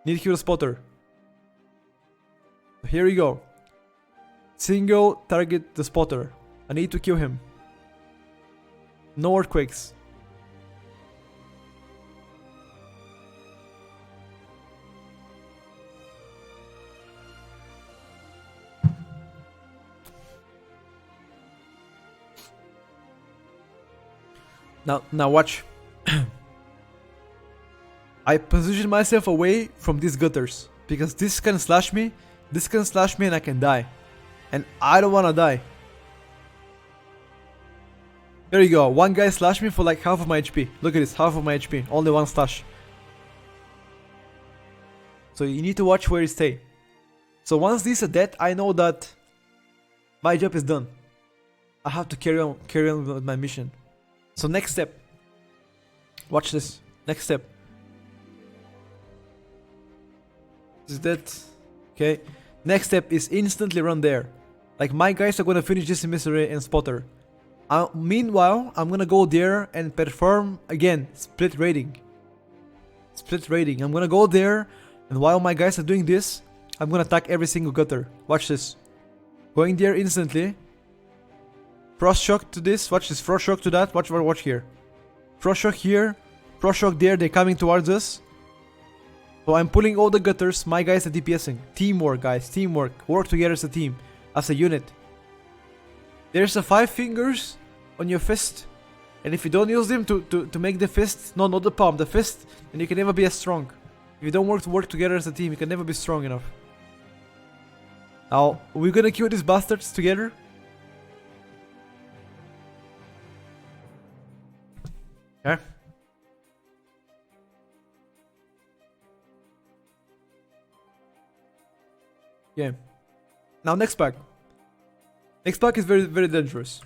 Speaker 1: Need to kill the spotter. Here we go. Single target the spotter. I need to kill him. No earthquakes. Now watch. I position myself away from these gutters because this can slash me, and I can die. And I don't wanna die. There you go, one guy slashed me for like half of my HP. Look at this, half of my HP, only one slash. So you need to watch where you stay. So once these are dead, I know that my job is done. I have to carry on with my mission. So next step. Watch this. Next step. Is that okay? Next step is instantly run there. Like my guys are gonna finish this Emissary and Spotter. Meanwhile, I'm gonna go there and perform again split raiding. Split raiding. I'm gonna go there, and while my guys are doing this, I'm gonna attack every single gutter. Watch this. Going there instantly. Frost shock to this. Watch this. Frost shock to that. Watch here. Frost shock here. Frost shock there. They're coming towards us. So I'm pulling all the gutters. My guys are DPSing. Teamwork, guys. Teamwork. Work together as a team. As a unit. There's a 5 fingers on your fist. And if you don't use them to make the fist, no, not the palm, the fist, then you can never be as strong. If you don't work together as a team, you can never be strong enough. Now, we're gonna kill these bastards together. Okay. Yeah. Now next pack. Next pack is very, very dangerous.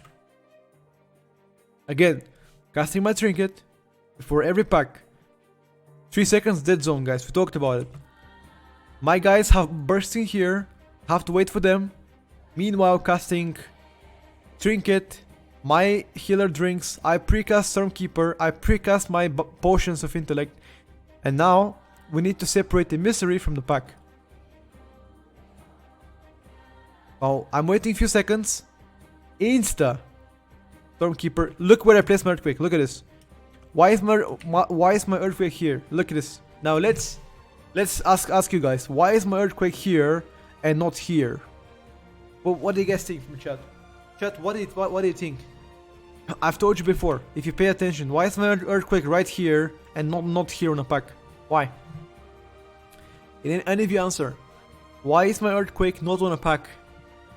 Speaker 1: Again, casting my trinket before every pack. 3 seconds dead zone, guys. We talked about it. My guys have bursting here. Have to wait for them. Meanwhile, casting trinket. My healer drinks. I precast Stormkeeper. I precast my potions of intellect. And now we need to separate the Emissary from the pack. Oh, I'm waiting a few seconds. Insta. Stormkeeper. Look where I placed my earthquake. Look at this. Why is my earthquake here? Look at this. Now let's ask you guys. Why is my earthquake here and not here? Well, what do you guys think from chat? Chat, what do you think? I've told you before. If you pay attention, why is my earthquake right here and not here on a pack? Why? And any of you answer. Why is my earthquake not on a pack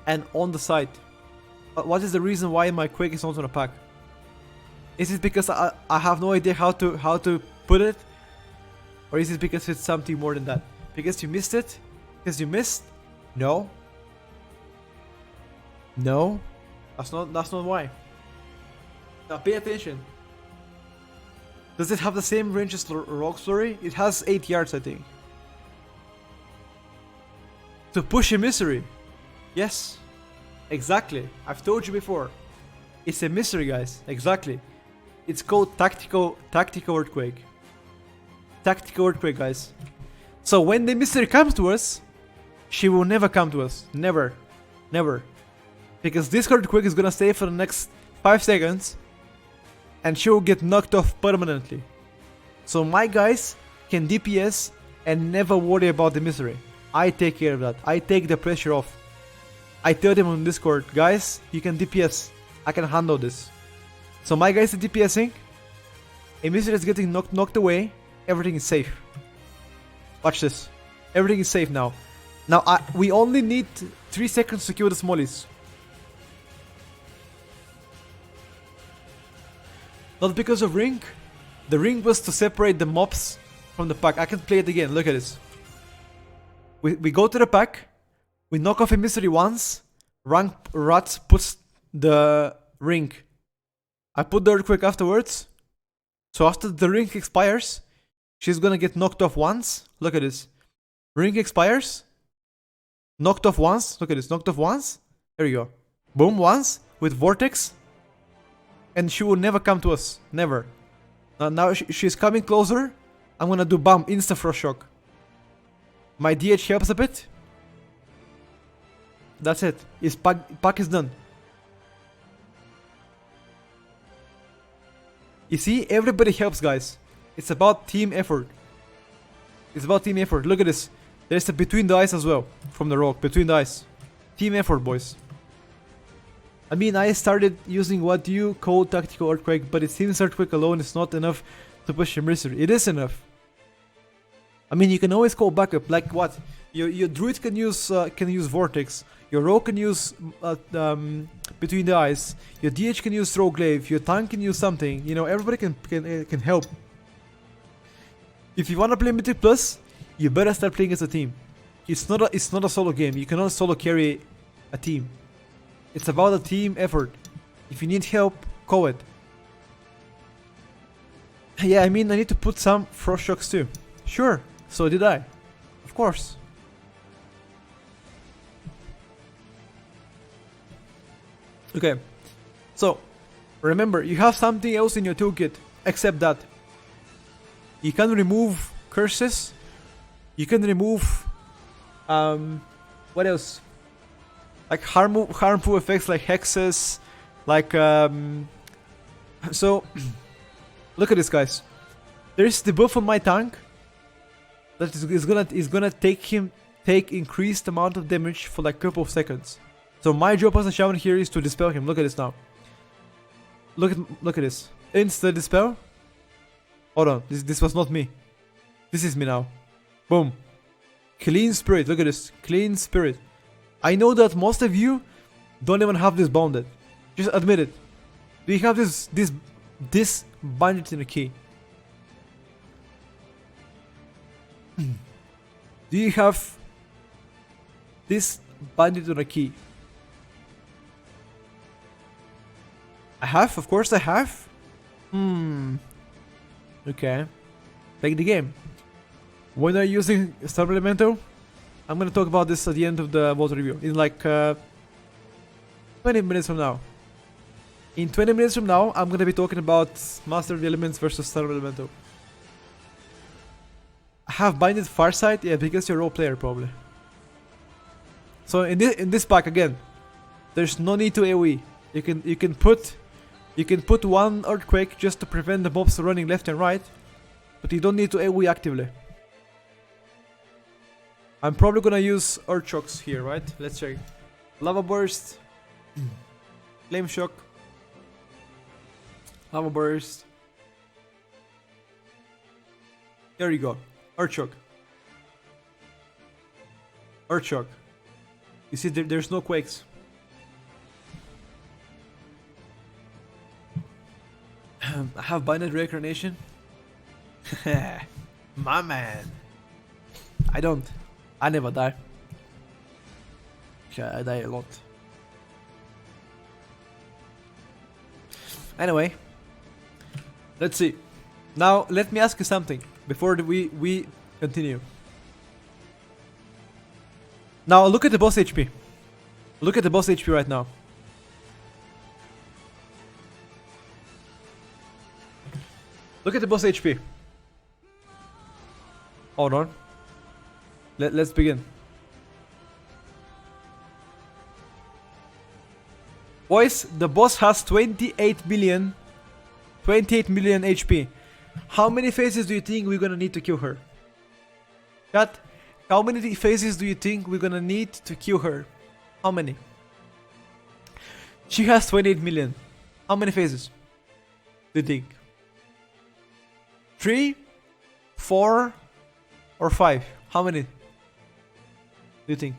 Speaker 1: and on the side? What is the reason why my quake is not on a pack? Is it because I have no idea how to put it? Or is it because it's something more than that? Because you missed it? Because you missed? No. No. That's not why. Now pay attention. Does it have the same range as Rock Flurry? It has 8 yards, I think. To push a Mystery. Yes. Exactly. I've told you before. It's a Mystery, guys. Exactly. It's called Tactical Earthquake. Tactical Earthquake, guys. So when the Mystery comes to us, she will never come to us. Never. Never. Because this Earthquake is gonna stay for the next 5 seconds. And she will get knocked off permanently. So my guys can DPS and never worry about the Mystery. I take care of that. I take the pressure off. I tell them on Discord, guys, you can DPS. I can handle this. So my guys are DPSing. A Mystery is getting knocked away. Everything is safe. Watch this. Everything is safe now. Now we only need 3 seconds to kill the Smallies. Not because of ring. The ring was to separate the mobs from the pack. I can play it again. Look at this. We go to the pack. We knock off a Mystery once. Rat puts the ring. I put the Earthquake afterwards. So after the ring expires, she's gonna get knocked off once. Look at this. Ring expires. Knocked off once. Look at this. Knocked off once. There you go. Boom, once. With Vortex. And she will never come to us. Never. Now she's coming closer. I'm gonna do BAM. Insta Frost Shock. My DH helps a bit. That's it. His pack is done. You see, everybody helps, guys. It's about team effort. It's about team effort. Look at this. There's a Between the Eyes as well. From the rock. Between the Eyes. Team effort, boys. I mean, I started using what you call Tactical Earthquake, but it seems Earthquake alone is not enough to push a Mystery. It is enough. I mean, you can always call backup. Like what? Your Druid can use Vortex. Your Rogue can use Between the Eyes. Your DH can use Throw Glaive. Your tank can use something. You know, everybody can help. If you wanna play Mythic Plus, you better start playing as a team. It's not a solo game. You cannot solo carry a team. It's about a team effort. If you need help, call it. Yeah, I mean, I need to put some Frost Shocks too. Sure, so did I. Of course. Okay, so remember, you have something else in your toolkit except that. You can remove curses. You can remove what else? Like harmful effects like hexes, like so look at this, guys. There's the buff on my tank that is gonna take increased amount of damage for like a couple of seconds. So my job as a shaman here is to dispel him. Look at this now. Look at this. Insta dispel. Hold on, this was not me. This is me now. Boom. Clean spirit. Look at this. Clean spirit. I know that most of you don't even have this bounded. Just admit it. Do you have this bandit in a key? Do you have this bandit on a key? I have, of course I have. Okay. Take the game. When I'm using Star Elemental, I'm gonna talk about this at the end of the VOD review. In like 20 minutes from now. In 20 minutes from now, I'm gonna be talking about Master of the Elements versus Star Elemental. I have Binded Farsight, yeah, because you're a role player probably. So in this pack again, there's no need to AoE. You can put one Earthquake just to prevent the mobs running left and right, but you don't need to AoE actively. I'm probably gonna use Earth Shocks here, right? Let's check. Lava Burst. Flame Shock. Lava Burst. There you go. Earth Shock. Earth Shock. You see, there's no quakes. I have Binded Reincarnation. My man. I don't. I never die. I die a lot. Anyway, let's see. Now, let me ask you something before we continue. Now, look at the boss HP. Look at the boss HP right now. Look at the boss HP. Hold on. Let's begin. Boys, the boss has 28 million HP. How many phases do you think we're gonna need to kill her? Chat, how many phases do you think we're gonna need to kill her? How many? She has 28 million. How many phases do you think? 3, 4, or 5? How many do you think?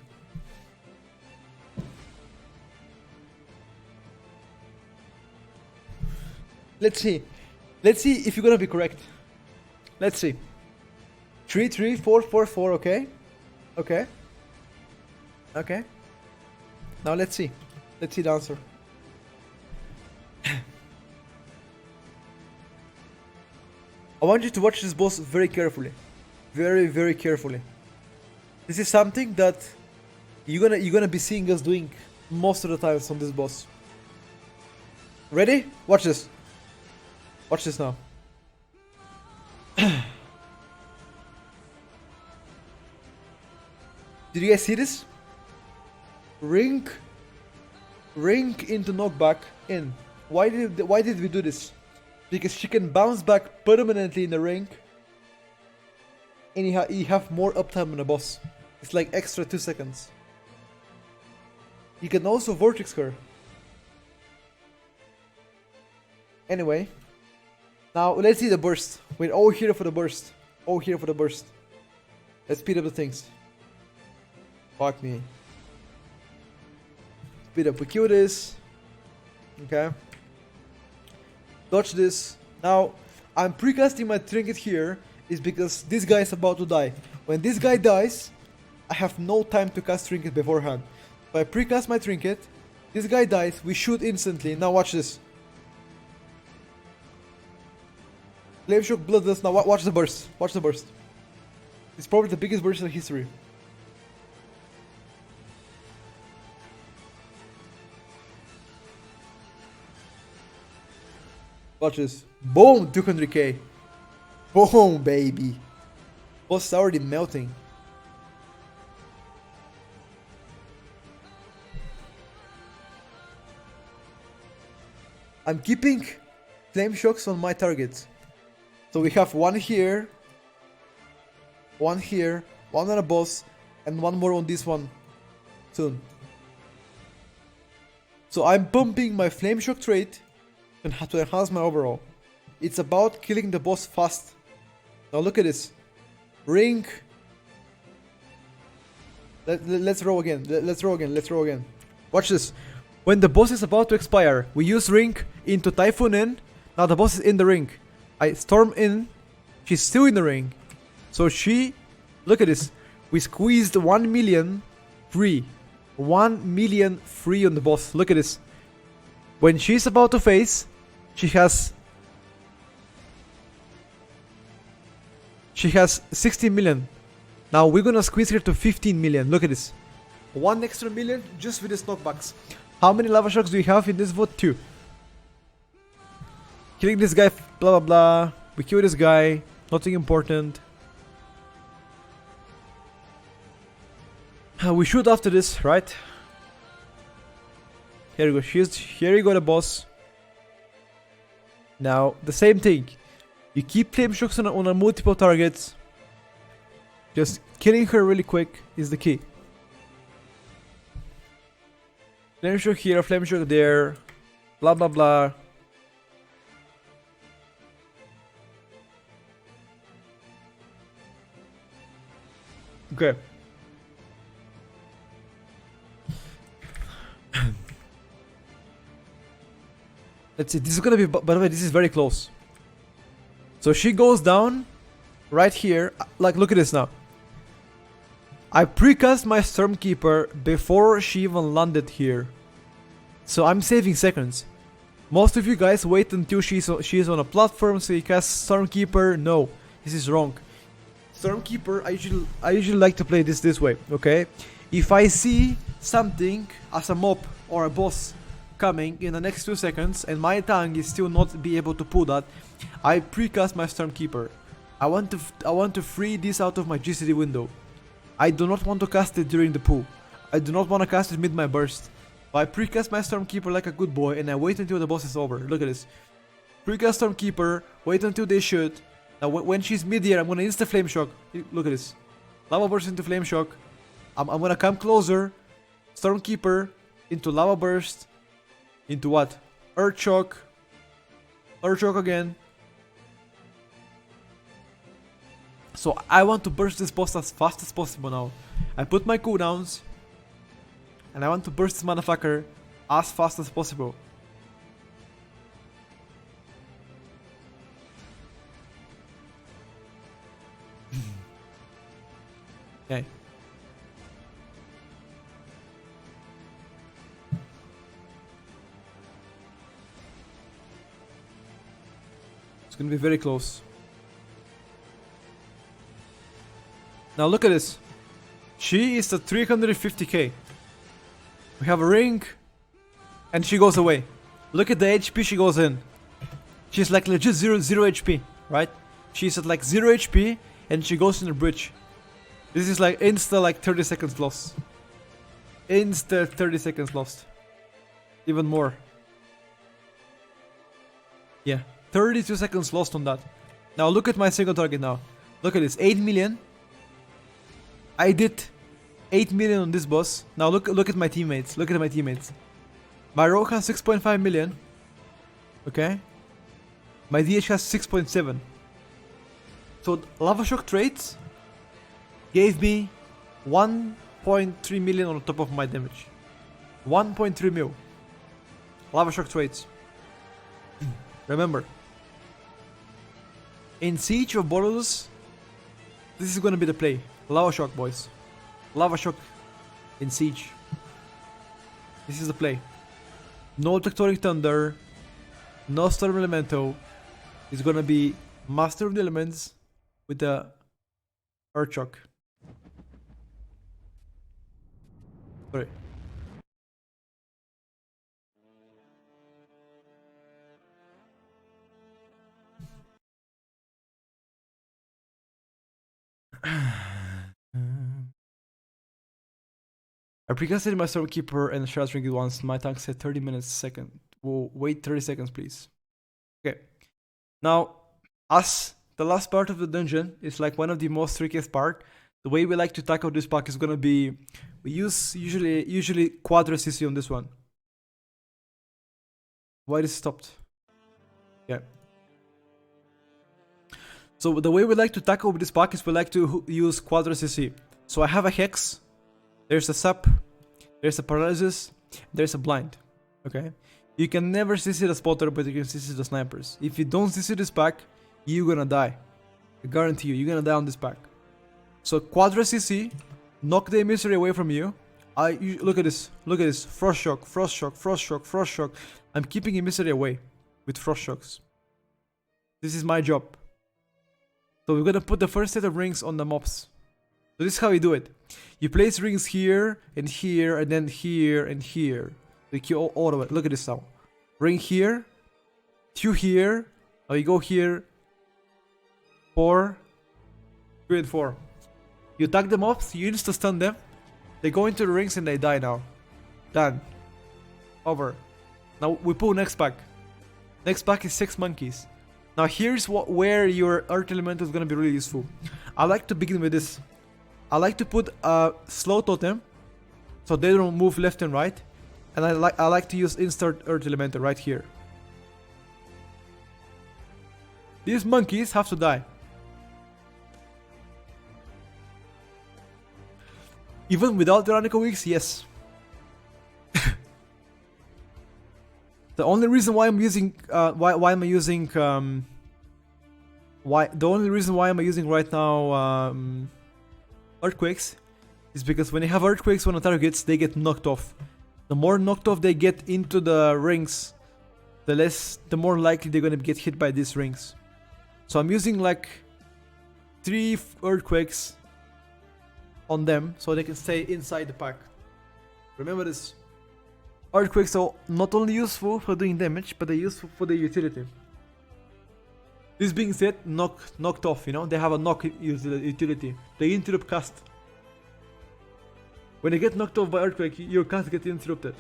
Speaker 1: Let's see. Let's see if you're gonna be correct. Let's see. 3, 3, 4, 4, 4. Okay. Okay. Okay. Now let's see. Let's see the answer. I want you to watch this boss very carefully. Very, very carefully. This is something that you're gonna be seeing us doing most of the times on this boss. Ready? Watch this. Watch this now. Did you guys see this? Ring into knockback in. Why did we do this? Because she can bounce back permanently in the ring, and you have more uptime on the boss. It's like extra 2 seconds. You can also vortex her. Anyway, now let's see the burst. We're all here for the burst. All here for the burst. Let's speed up the things. Fuck me. Speed up. We kill this. Okay. Dodge this. Now, I'm precasting my trinket here is because this guy is about to die. When this guy dies, I have no time to cast trinket beforehand. If I precast my trinket, this guy dies, we shoot instantly. Now watch this. Flame Shock, Bloodlust. Now watch the burst. Watch the burst. It's probably the biggest burst in history. Watch this. Boom! 200k. Boom, baby. Boss is already melting. I'm keeping flame shocks on my targets. So we have one here, one on a boss, and one more on this one soon. So I'm pumping my flame shock trait to enhance my overall. It's about killing the boss fast. Now look at this. Ring. Let's roll again. Let's roll again. Watch this. When the boss is about to expire, we use ring into Typhoon in. Now the boss is in the ring. I storm in. She's still in the ring. So she... Look at this. We squeezed 1 million free. 1 million free on the boss. Look at this. When she's about to face, she has 60 million. Now we're gonna squeeze her to 15 million. Look at this. 1 extra million just with this knockbacks. How many lava shocks do you have in this VOD? 2. Killing this guy, blah blah blah. We kill this guy. Nothing important. We shoot after this, right? Here we go. Here you go, the boss. Now the same thing. You keep flame shocks on multiple targets. Just killing her really quick is the key. Flame shock here, flame shock there, blah blah blah. Okay. Let's see, this is gonna be, by the way, this is very close. So she goes down right here, like look at this now. I precast my Stormkeeper before she even landed here. So I'm saving seconds. Most of you guys wait until she's on a platform so you cast Stormkeeper. No, this is wrong. Stormkeeper, I usually like to play this way, okay? If I see something as a mob or a boss coming in the next 2 seconds and my tank is still not be able to pull that, I precast my Stormkeeper. I want to free this out of my GCD window. I do not want to cast it during the pull. I do not want to cast it mid my burst. So I precast my Stormkeeper like a good boy and I wait until the boss is over. Look at this. Precast Stormkeeper, wait until they shoot. Now when she's mid-air, I'm gonna insta Flame Shock. Look at this. Lava Burst into Flame Shock. I'm gonna come closer. Stormkeeper into Lava Burst. Into what? Earth Shock. Earth Shock again. So I want to burst this boss as fast as possible now. I put my cooldowns. And I want to burst this motherfucker as fast as possible. Okay. It's gonna be very close. Now look at this. She is at 350k. We have a ring. And she goes away. Look at the HP she goes in. She's like legit 0 HP, right? She's at like 0 HP and she goes in the bridge. This is like insta like 30 seconds lost. Insta 30 seconds lost. Even more. Yeah, 32 seconds lost on that. Now look at my single target now. Look at this, 8 million. I did 8 million on this boss. Now look at my teammates. Look at my teammates. My rogue has 6.5 million. Okay. My DH has 6.7. So Lava Shock traits gave me 1.3 million on top of my damage. 1.3 mil. Lava Shock traits. Remember. In Siege of Boralus, this is gonna be the play. Lava Shock, boys. Lava Shock in Siege. This is the play. No Tectonic Thunder. No Storm Elemental. It's gonna be Master of the Elements with the Earth Shock. Sorry. I precasted my Stormkeeper and Shroud Ring once. My tank said 30 minutes second. We'll wait 30 seconds, please. Okay. Now, as the last part of the dungeon is like one of the most trickiest part. The way we like to tackle this pack is gonna be we use usually Quadra CC on this one. Why is it stopped? Yeah. So the way we like to tackle this pack is we like to use Quadra CC. So I have a Hex. There's a Sap, there's a Paralysis, there's a Blind, okay? You can never CC the Spotter, but you can CC the Snipers. If you don't CC this pack, you're gonna die. I guarantee you, you're gonna die on this pack. So Quadra CC, knock the Emissary away from you. Look at this, Frost Shock, Frost Shock, Frost Shock, Frost Shock. I'm keeping Emissary away with Frost Shocks. This is my job. So we're gonna put the first set of rings on the mobs. So this is how you do it. You place rings here, and then here, and here. Like you all the way. Look at this now. Ring here. 2 here. Now you go here. 4. 3 and 4. You attack the mobs, you insta stun them. They go into the rings and they die now. Done. Over. Now we pull next pack. Next pack is 6 monkeys. Now here's where your Earth Elemental is gonna be really useful. I like to begin with this. I like to put a slow totem, so they don't move left and right, and I like to use insert Earth Elemental right here. These monkeys have to die. Even without Tyrannical Weeks, yes. The only reason why I'm using the only reason why I'm using right now Earthquakes is because when you have Earthquakes on the targets, they get knocked off. The more knocked off they get into the rings, the more likely they're gonna get hit by these rings. So I'm using like 3 earthquakes on them so they can stay inside the pack. Remember this. Earthquakes are not only useful for doing damage, but they're useful for the utility. This being said, knocked off, you know, they have a knock utility. They interrupt cast. When you get knocked off by earthquake, your cast gets interrupted.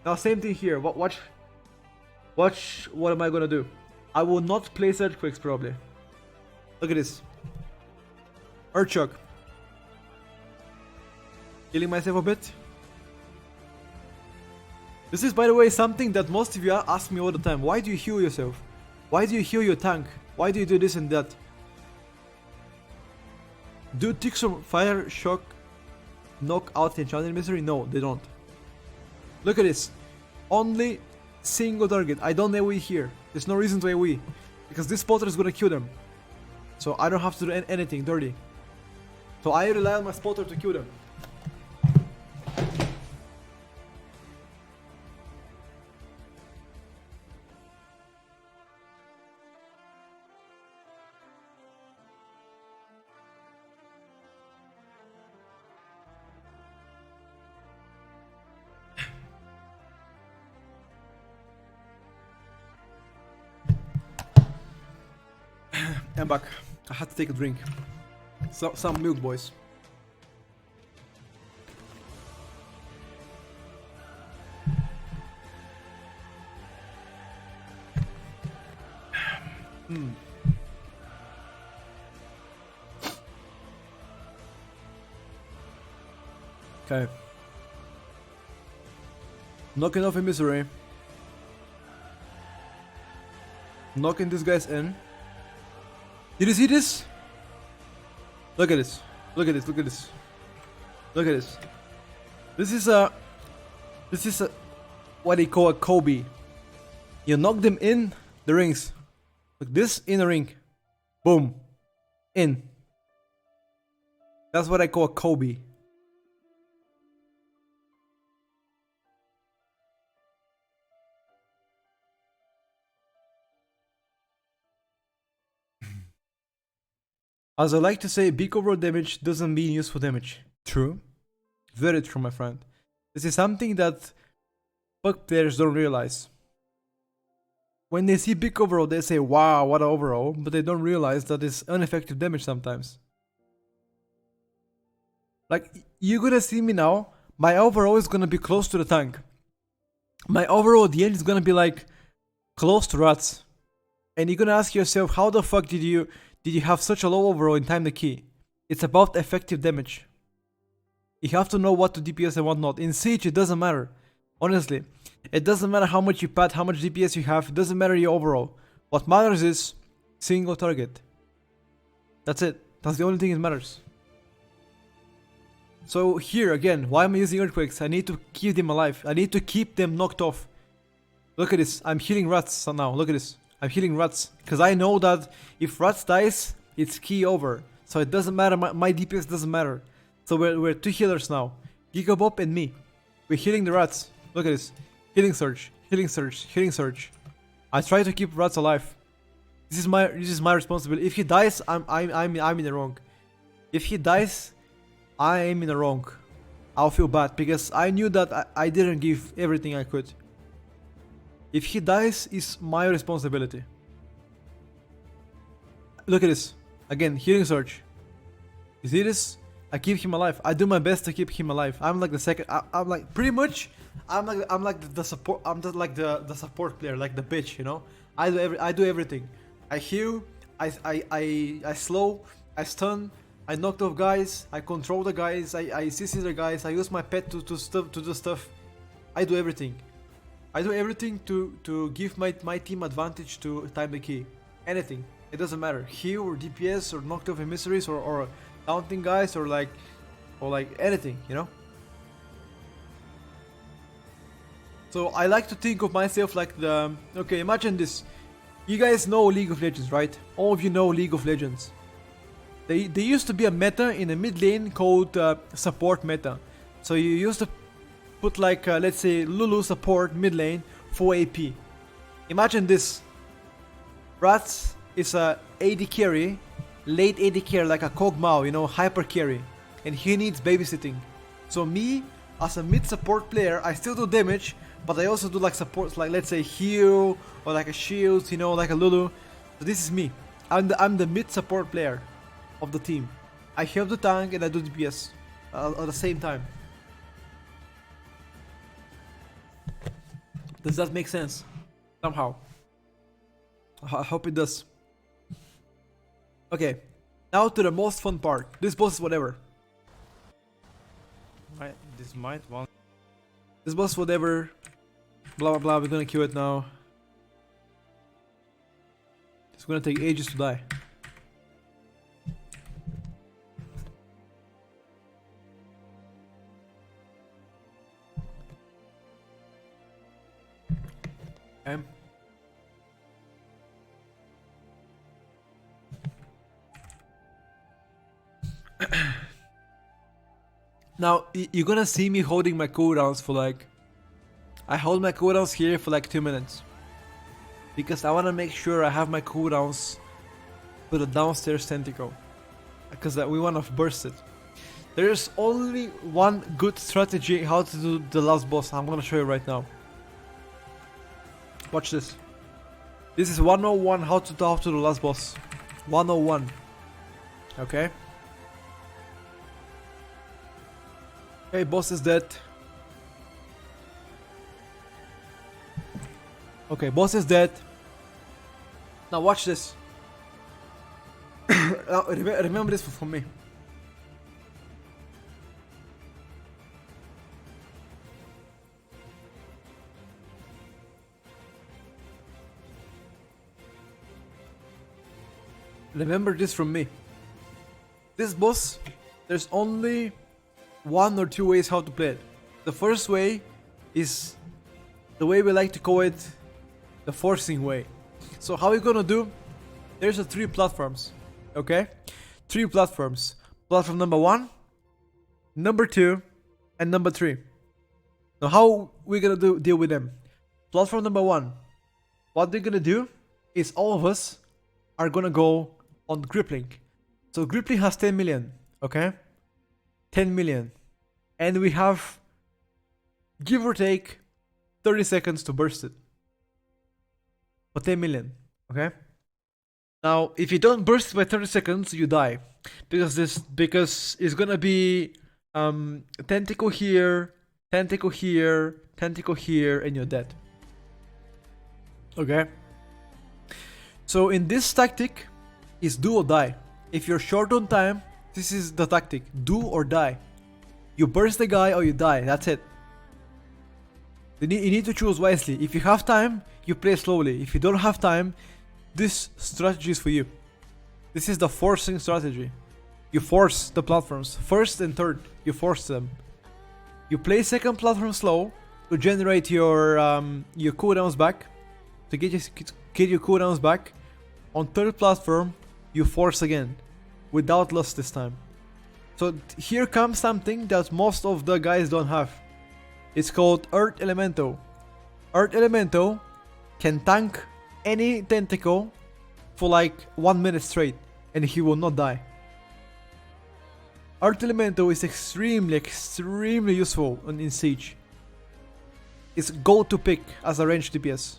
Speaker 1: Now same thing here. Watch what am I gonna do? I will not place earthquakes probably. Look at this. Earth shock. Healing myself a bit. This is, by the way, something that most of you ask me all the time. Why do you heal yourself? Why do you heal your tank? Why do you do this and that? Do Petkosham fire shock knock out the enchanted misery? No, they don't. Look at this. Only single target. I don't AoE here. There's no reason to AoE. Because this spotter is gonna kill them. So I don't have to do anything dirty. So I rely on my spotter to kill them. I'm back. I had to take a drink. Some milk, boys. Okay. Knocking off a misery. Knocking these guys in. Did you see this? Look at this. Look at this. Look at this. Look at this. This is a what they call a Kobe. You knock them in the rings. Like this in a ring. Boom. In. That's what I call a Kobe. As I like to say, big overall damage doesn't mean useful damage. True. Very true, my friend. This is something that PoV players don't realize. When they see big overall, they say, wow, what an overall, but they don't realize that it's ineffective damage sometimes. Like, you're gonna see me now, my overall is gonna be close to the tank. My overall at the end is gonna be like, close to rats. And you're gonna ask yourself, how the fuck did you have such a low overall in time the key? It's about effective damage. You have to know what to DPS and what not. In Siege, it doesn't matter. Honestly, it doesn't matter how much you pad, how much DPS you have. It doesn't matter your overall. What matters is single target. That's it. That's the only thing that matters. So here again, why am I using earthquakes? I need to keep them alive. I need to keep them knocked off. Look at this. I'm healing rats now. Look at this. I'm healing rats. Because I know that if rats dies, it's key over. So it doesn't matter. My DPS doesn't matter. So we're 2 healers now. Gigabob and me. We're healing the rats. Look at this. Healing surge. Healing surge. Healing surge. I try to keep rats alive. This is my responsibility. If he dies, I'm in the wrong. If he dies, I am in the wrong. I'll feel bad because I knew that I didn't give everything I could. If he dies, it's my responsibility. Look at this. Again, healing surge. You see this? I keep him alive. I do my best to keep him alive. I'm like the second. I'm like pretty much. I'm like the support. I'm just like the support player, like the bitch. You know. I do everything. I heal. I slow. I stun. I knocked off guys. I control the guys. I CC the guys. I use my pet to do stuff. I do everything. I do everything to give my team advantage to time the key. Anything. It doesn't matter. Heal or DPS or knocked off emissaries or counting guys or like anything, you know. So I like to think of myself like the okay. Imagine this. You guys know League of Legends, right? All of you know League of Legends. There used to be a meta in the mid lane called support meta. So you used to put like let's say Lulu support mid lane for AP. Imagine this. Rats is a AD carry, late AD carry like a Kog'Maw, you know, hyper carry. And he needs babysitting. So me, as a mid support player, I still do damage, but I also do like supports, like let's say heal, or like a shield, you know, like a Lulu. So this is me. I'm the mid support player of the team. I help the tank and I do DPS at the same time. Does that make sense? Somehow. I hope it does. Okay, now to the most fun part. This boss is whatever.
Speaker 2: This might want.
Speaker 1: This boss whatever. Blah blah blah. We're gonna kill it now. It's gonna take ages to die. Okay. Now, you're gonna see me holding my cooldowns for like... I hold my cooldowns here for like 2 minutes. Because I wanna make sure I have my cooldowns for the downstairs tentacle. Because we wanna burst it. There's only one good strategy how to do the last boss. I'm gonna show you right now. Watch this. This is 101 how to do the last boss. 101. Okay. Okay, boss is dead. Okay, boss is dead. Now watch this. Remember this from me. Remember this from me. This boss, there's only 1 or 2 ways how to play it. The first way is the way we like to call it, the forcing way. So how we gonna do? There's 3 platforms, okay? 3 platforms. Platform number 1, number 2, and number 3. Now how we gonna deal with them? Platform number 1. What they're gonna do is all of us are gonna go on Grippling. So Grippling has 10 million, okay? 10 million. And we have, give or take, 30 seconds to burst it. For 10 million, okay? Now, if you don't burst by 30 seconds, you die. Because it's gonna be tentacle here, tentacle here, tentacle here, and you're dead. Okay? So in this tactic, is do or die. If you're short on time, this is the tactic. Do or die. You burst the guy or you die. That's it. You need to choose wisely. If you have time, you play slowly. If you don't have time, this strategy is for you. This is the forcing strategy. You force the platforms. First and third, you force them. You play second platform slow to generate your cooldowns back. To get your cooldowns back. On third platform, you force again. Without loss this time. So here comes something that most of the guys don't have. It's called Earth Elemental. Earth Elemental can tank any tentacle for like 1 minute straight and he will not die. Earth Elemental is extremely useful in Siege. It's go to pick as a ranged DPS.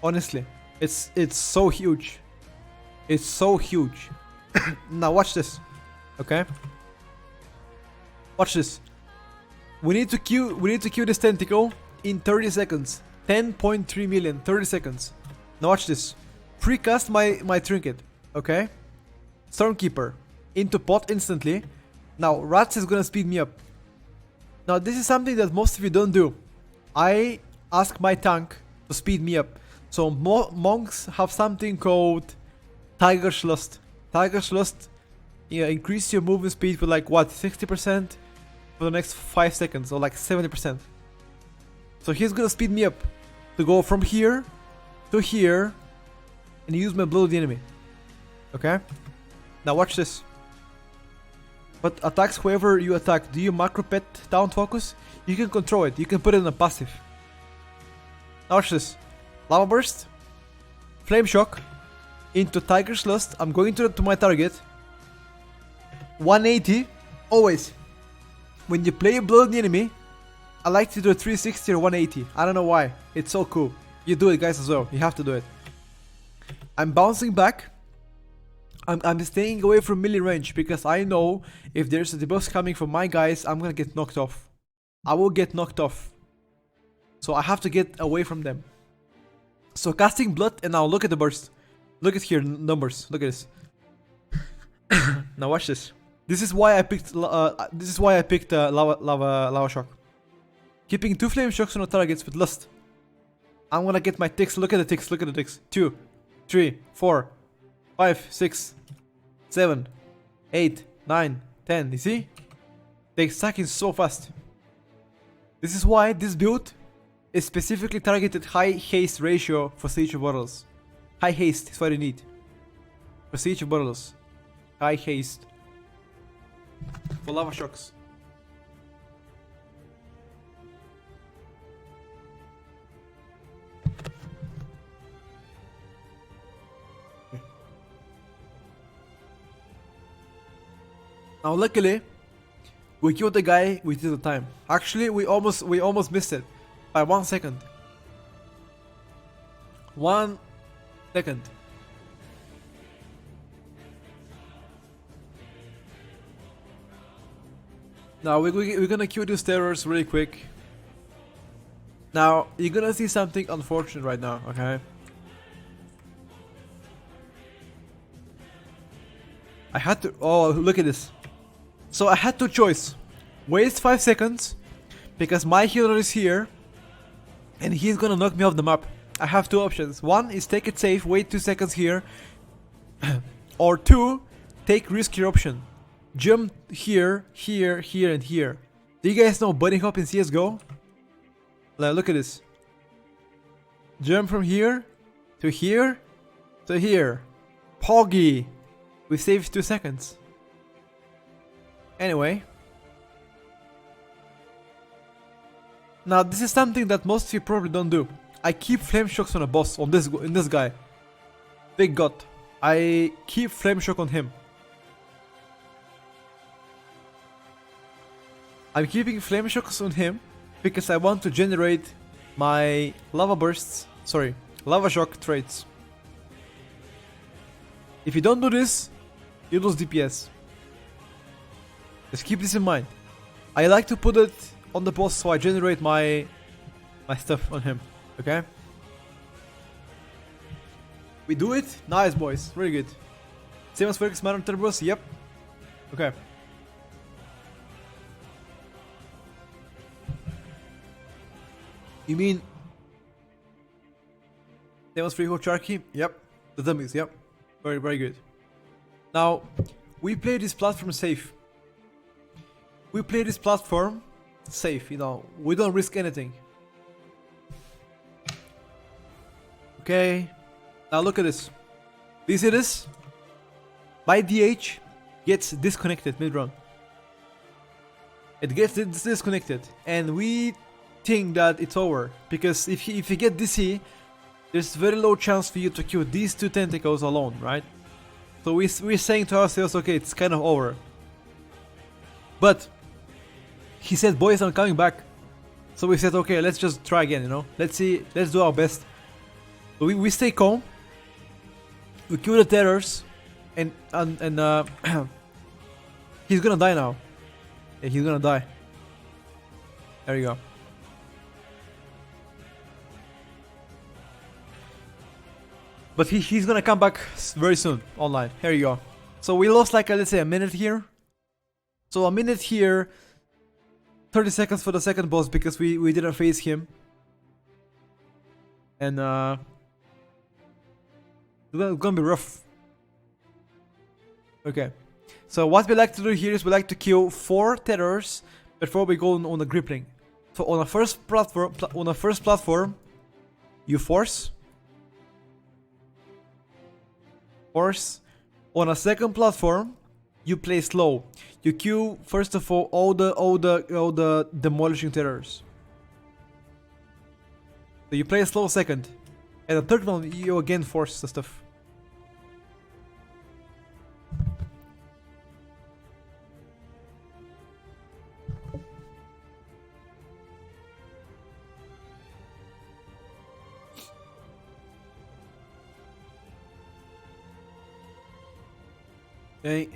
Speaker 1: Honestly, it's so huge. It's so huge. Now watch this, okay? Watch this. We need to kill this tentacle in 30 seconds. 10.3 million, 30 seconds. Now watch this. Precast my trinket, okay? Stormkeeper into pot instantly. Now Rats is gonna speed me up. Now this is something that most of you don't do. I ask my tank to speed me up. So monks have something called Tiger's Lust. Tiger's Lust, yeah, increase your movement speed with like what, 60% for the next 5 seconds or like 70%. So he's gonna speed me up to go from here to here and use my blow the enemy. Okay? Now watch this. But attacks whoever you attack. Do you macro pet down focus? You can control it. You can put it in a passive. Now watch this. Lava burst. Flame Shock into Tiger's Lust. I'm going to my target. 180. Always. When you play a bloody enemy, I like to do a 360 or 180. I don't know why. It's so cool. You do it, guys, as well. You have to do it. I'm bouncing back. I'm staying away from melee range because I know if there's a debuff coming from my guys, I'm gonna get knocked off. I will get knocked off. So I have to get away from them. So casting blood, and now look at the burst. Look at here, numbers. Look at this. Now watch this. This is why I picked. Lava shock. Keeping 2 flame shocks on the targets with lust. I'm gonna get my ticks. Look at the ticks. Look at the ticks. 2, 3, 4, 5, 6, 7, 8, 9, 10. You see? They're stacking so fast. This is why this build is specifically targeted high haste ratio for Siege of Boralus. High haste is what you need. For Siege of Boralus. High haste. For lava shocks. Now luckily, we killed the guy within the time. Actually, we almost missed it by 1 second. 1 second. Now we're gonna kill these terrors really quick. Now you're gonna see something unfortunate right now, okay? I had to. Oh, look at this. So I had 2 choices. Waste 5 seconds because my healer is here and he's gonna knock me off the map. I have 2 options. One is take it safe, wait 2 seconds here. Or 2, take riskier option. Jump here, here, here, and here. Do you guys know bunny hop in CSGO? Like, look at this. Jump from here to here to here. Poggy. We saved 2 seconds. Anyway. Now this is something that most of you probably don't do. I keep flame shocks on a boss, on this guy. Big god. I keep flame shock on him. I'm keeping flame shocks on him because I want to generate my lava bursts, sorry, lava shock traits. If you don't do this, you lose DPS. Just keep this in mind. I like to put it on the boss so I generate my stuff on him, okay? We do it? Nice, boys, really good. Same as works, Madam Turbos, yep. Okay. You mean Demon's free Hocharchy? Yep. The dummies, yep. Very, very good. Now, we play this platform safe. We play this platform safe, you know. We don't risk anything. Okay. Now look at this. Do you see this? My DH gets disconnected mid-run. It gets disconnected. And we think that it's over, because if you get DC, there's very low chance for you to kill these 2 tentacles alone, right? So we're saying to ourselves, okay, it's kind of over. But he said, boys, I'm coming back. So we said, okay, let's just try again, you know. Let's see, let's do our best. So we stay calm. We kill the terrors, and he's gonna die now. Yeah, he's gonna die. There you go. But he's gonna come back very soon online. Here you go. So we lost like let's say a minute here. So a minute here, 30 seconds for the second boss because we didn't face him. And it's gonna be rough. Okay. So what we like to do here is we like to kill 4 terrors before we go on the grippling. So on the first platform, you force. On a second platform, you play slow. You kill first of all the demolishing terrors. So you play slow second, And the third one, you again force the stuff. Okay.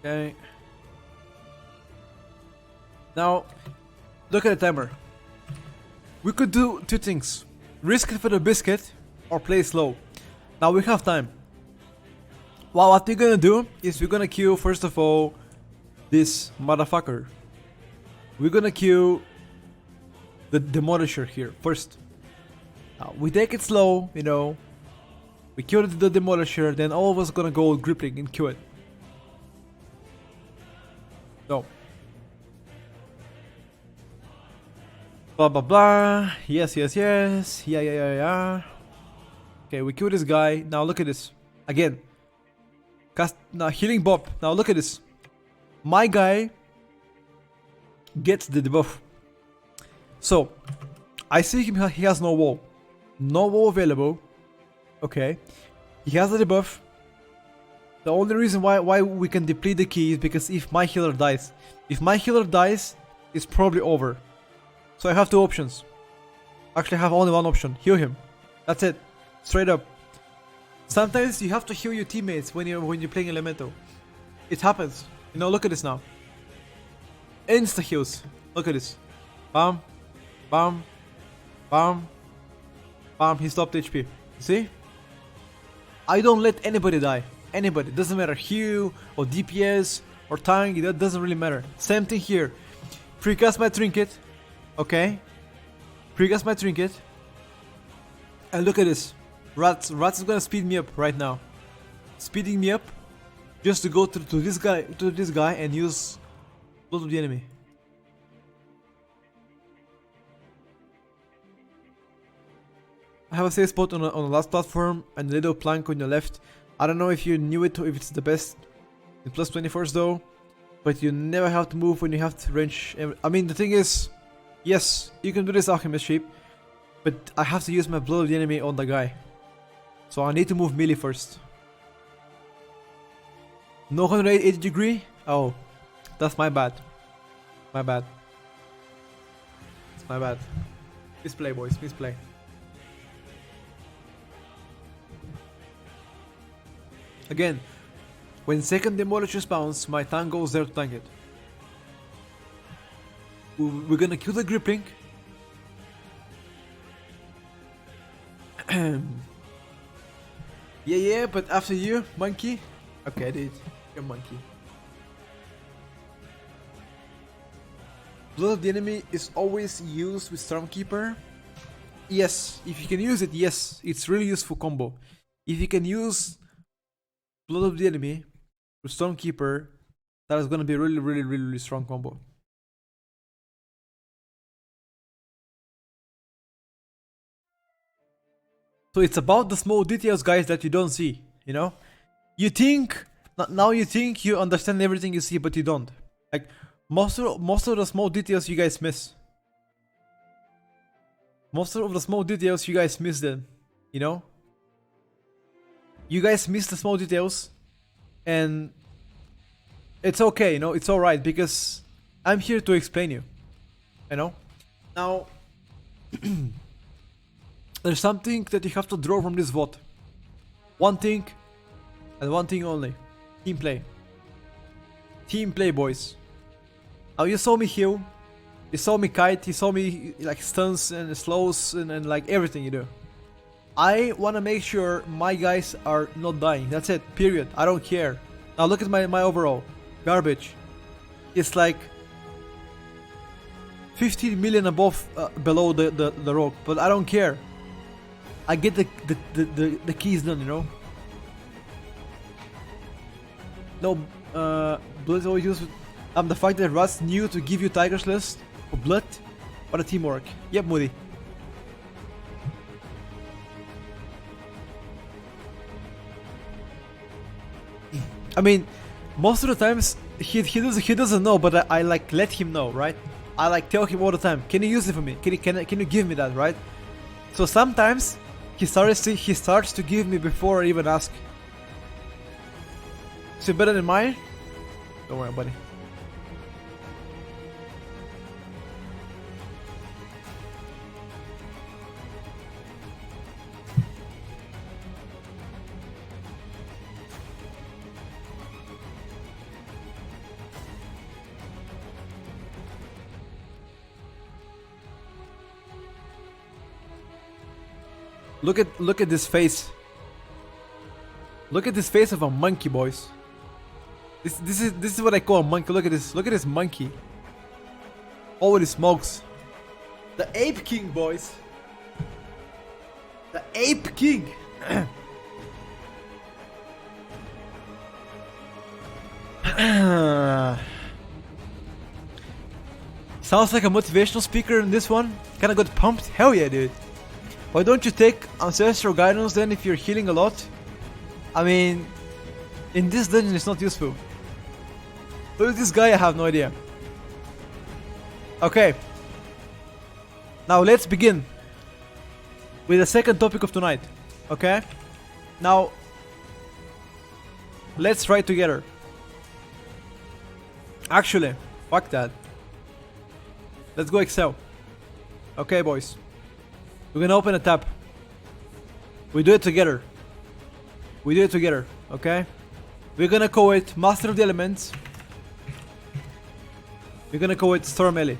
Speaker 1: Okay. Now, look at the timer. We could do two things. Risk it for the biscuit or play slow. Now we have time. Well, what we're gonna do is we're gonna queue, first of all, this motherfucker. We're gonna queue the Demolisher here first. Now, we take it slow, you know. We kill the Demolisher, then all of us gonna go gripping and kill it. So. Blah blah blah. Yes, yes, yes. Yeah. Okay, we kill this guy. Now look at this. Again. Cast now healing Bob. Now look at this. My guy gets the debuff. So I see him, he has no wall. No wall available. Okay. He has the debuff. The only reason why we can deplete the key is because if my healer dies. If my healer dies, it's probably over. So I have two options. Actually I have only one option. Heal him. That's it. Straight up. Sometimes you have to heal your teammates when you're playing Elemental. It happens. You know, look at this now. Insta heals. Look at this. Bam. Bam. Bam. Bam. He stopped HP. See? I don't let anybody die. Anybody. Doesn't matter. Heal or DPS or tank. That doesn't really matter. Same thing here. Precast my trinket. Okay. Precast my trinket. And look at this. Rats is gonna speed me up right now. Speeding me up just to go to this guy and use Blood of the Enemy. I have a safe spot on the last platform and a little plank on your left. I don't know if you knew it or if it's the best in plus 24s though, but you never have to move when you have to range. I mean, the thing is, yes, you can do this Alchemist Sheep, but I have to use my Blood of the Enemy on the guy. So I need to move melee first. No 180 degree? Oh, that's my bad. My bad. It's my bad. Misplay, boys, misplay. Again, when second Demolisher spawns, my tank goes there to tank it. We're gonna kill the Grippling. Yeah, but after you, monkey. Okay, dude, you're monkey. Blood of the Enemy is always used with Stormkeeper. Yes, if you can use it, yes, it's really useful combo. If you can use Blood of the Enemy with Stormkeeper, that is gonna be a really strong combo. So it's about the small details, guys, that you don't see, you know? You think, now you think you understand everything you see, but you don't. Like, most of the small details you guys miss. Most of the small details you guys miss them, you know? You guys miss the small details, and it's okay, you know, it's alright, because I'm here to explain you know? Now, there's something that you have to draw from this VOD. One thing, and one thing only. Team play. Team play, boys. Now you saw me heal, you saw me kite, you saw me like stuns and slows and like everything you do. I wanna make sure my guys are not dying. That's it, period. I don't care. Now look at my overall. Garbage. It's like 15 million above, below the rock, but I don't care. I get the keys done, you know. No, blood is always used with, the fact that Rust knew to give you Tiger's List for blood. What a teamwork. Yep, Moody. I mean, most of the times he doesn't know, but I like let him know, right? I like tell him all the time, can you use it for me? Can you give me that, right? So sometimes he starts to give me before I even ask. Is it better than mine? Don't worry, buddy. Look at this face. Look at this face of a monkey, boys. This is what I call a monkey. Look at this. Look at this monkey. Holy smokes. The Ape King, boys. The Ape King. Sounds like a motivational speaker in this one. Kinda got pumped. Hell yeah, dude. Why don't you take Ancestral Guidance then if you're healing a lot? I mean, in this dungeon it's not useful. Who is this guy? I have no idea. Okay. Now let's begin with the second topic of tonight. Okay? Now, let's try together. Actually, fuck that. Let's go Excel. Okay, boys. We're gonna open a tab. We do it together. We do it together, okay? We're gonna call it Master of the Elements. We're gonna call it Storm Ellie.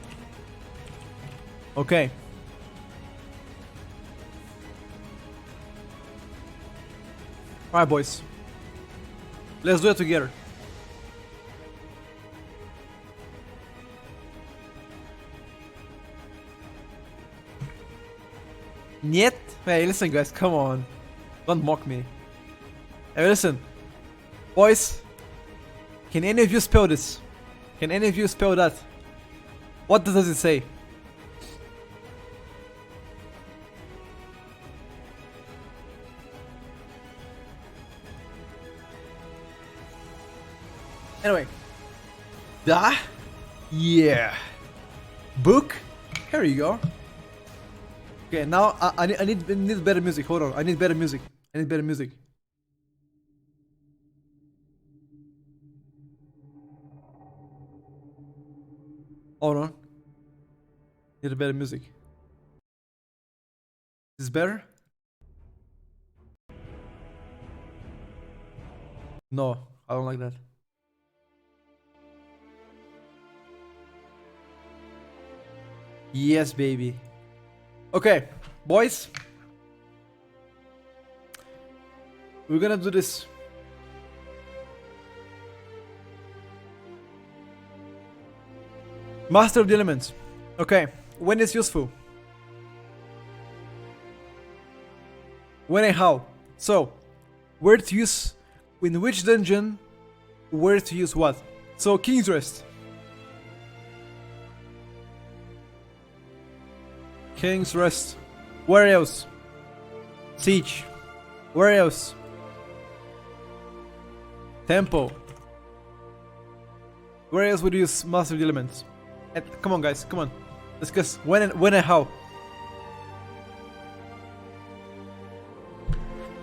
Speaker 1: Okay. Alright, boys. Let's do it together. Niet? Hey, listen, guys, come on. Don't mock me. Hey, listen. Boys, can any of you spell this? Can any of you spell that? What does it say? Anyway. Da? Yeah. Book? Here you go. Okay, now I need better music. Hold on, I need better music. I need better music. Hold on. Need a better music. Is this better? No, I don't like that. Yes, baby. Okay, boys. We're gonna do this. Master of the Elements. Okay, when it's useful. When and how. So, where to use, in which dungeon, where to use what. So, King's Rest. King's Rest. Where else? Siege. Where else? Temple. Where else would you use Master of the Elements? And come on, guys, come on. Discuss when and how.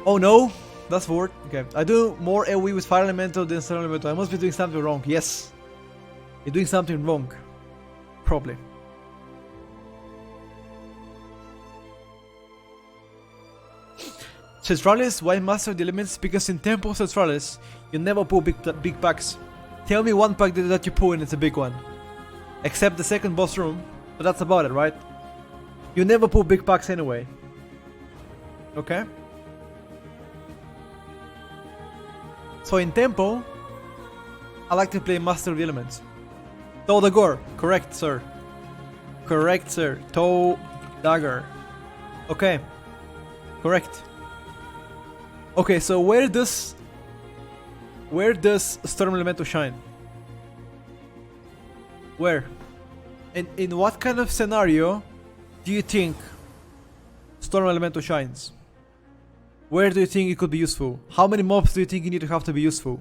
Speaker 1: Oh no, that's forward. Okay, I do more AoE with Fire Elemental than Stone Elemental. I must be doing something wrong. Yes, you're doing something wrong. Probably. Centralis, why Master of the Elements? Because in Temple Centralis, you never pull big packs. Tell me one pack that you pull and it's a big one. Except the second boss room, but that's about it, right? You never pull big packs anyway. Okay? So in Temple, I like to play Master of the Elements. Toe Dagger, correct sir. Correct sir, Toe Dagger. Okay, correct. Okay, so where does Storm Elemental shine? Where? In what kind of scenario do you think Storm Elemental shines? Where do you think it could be useful? How many mobs do you think you need to have to be useful?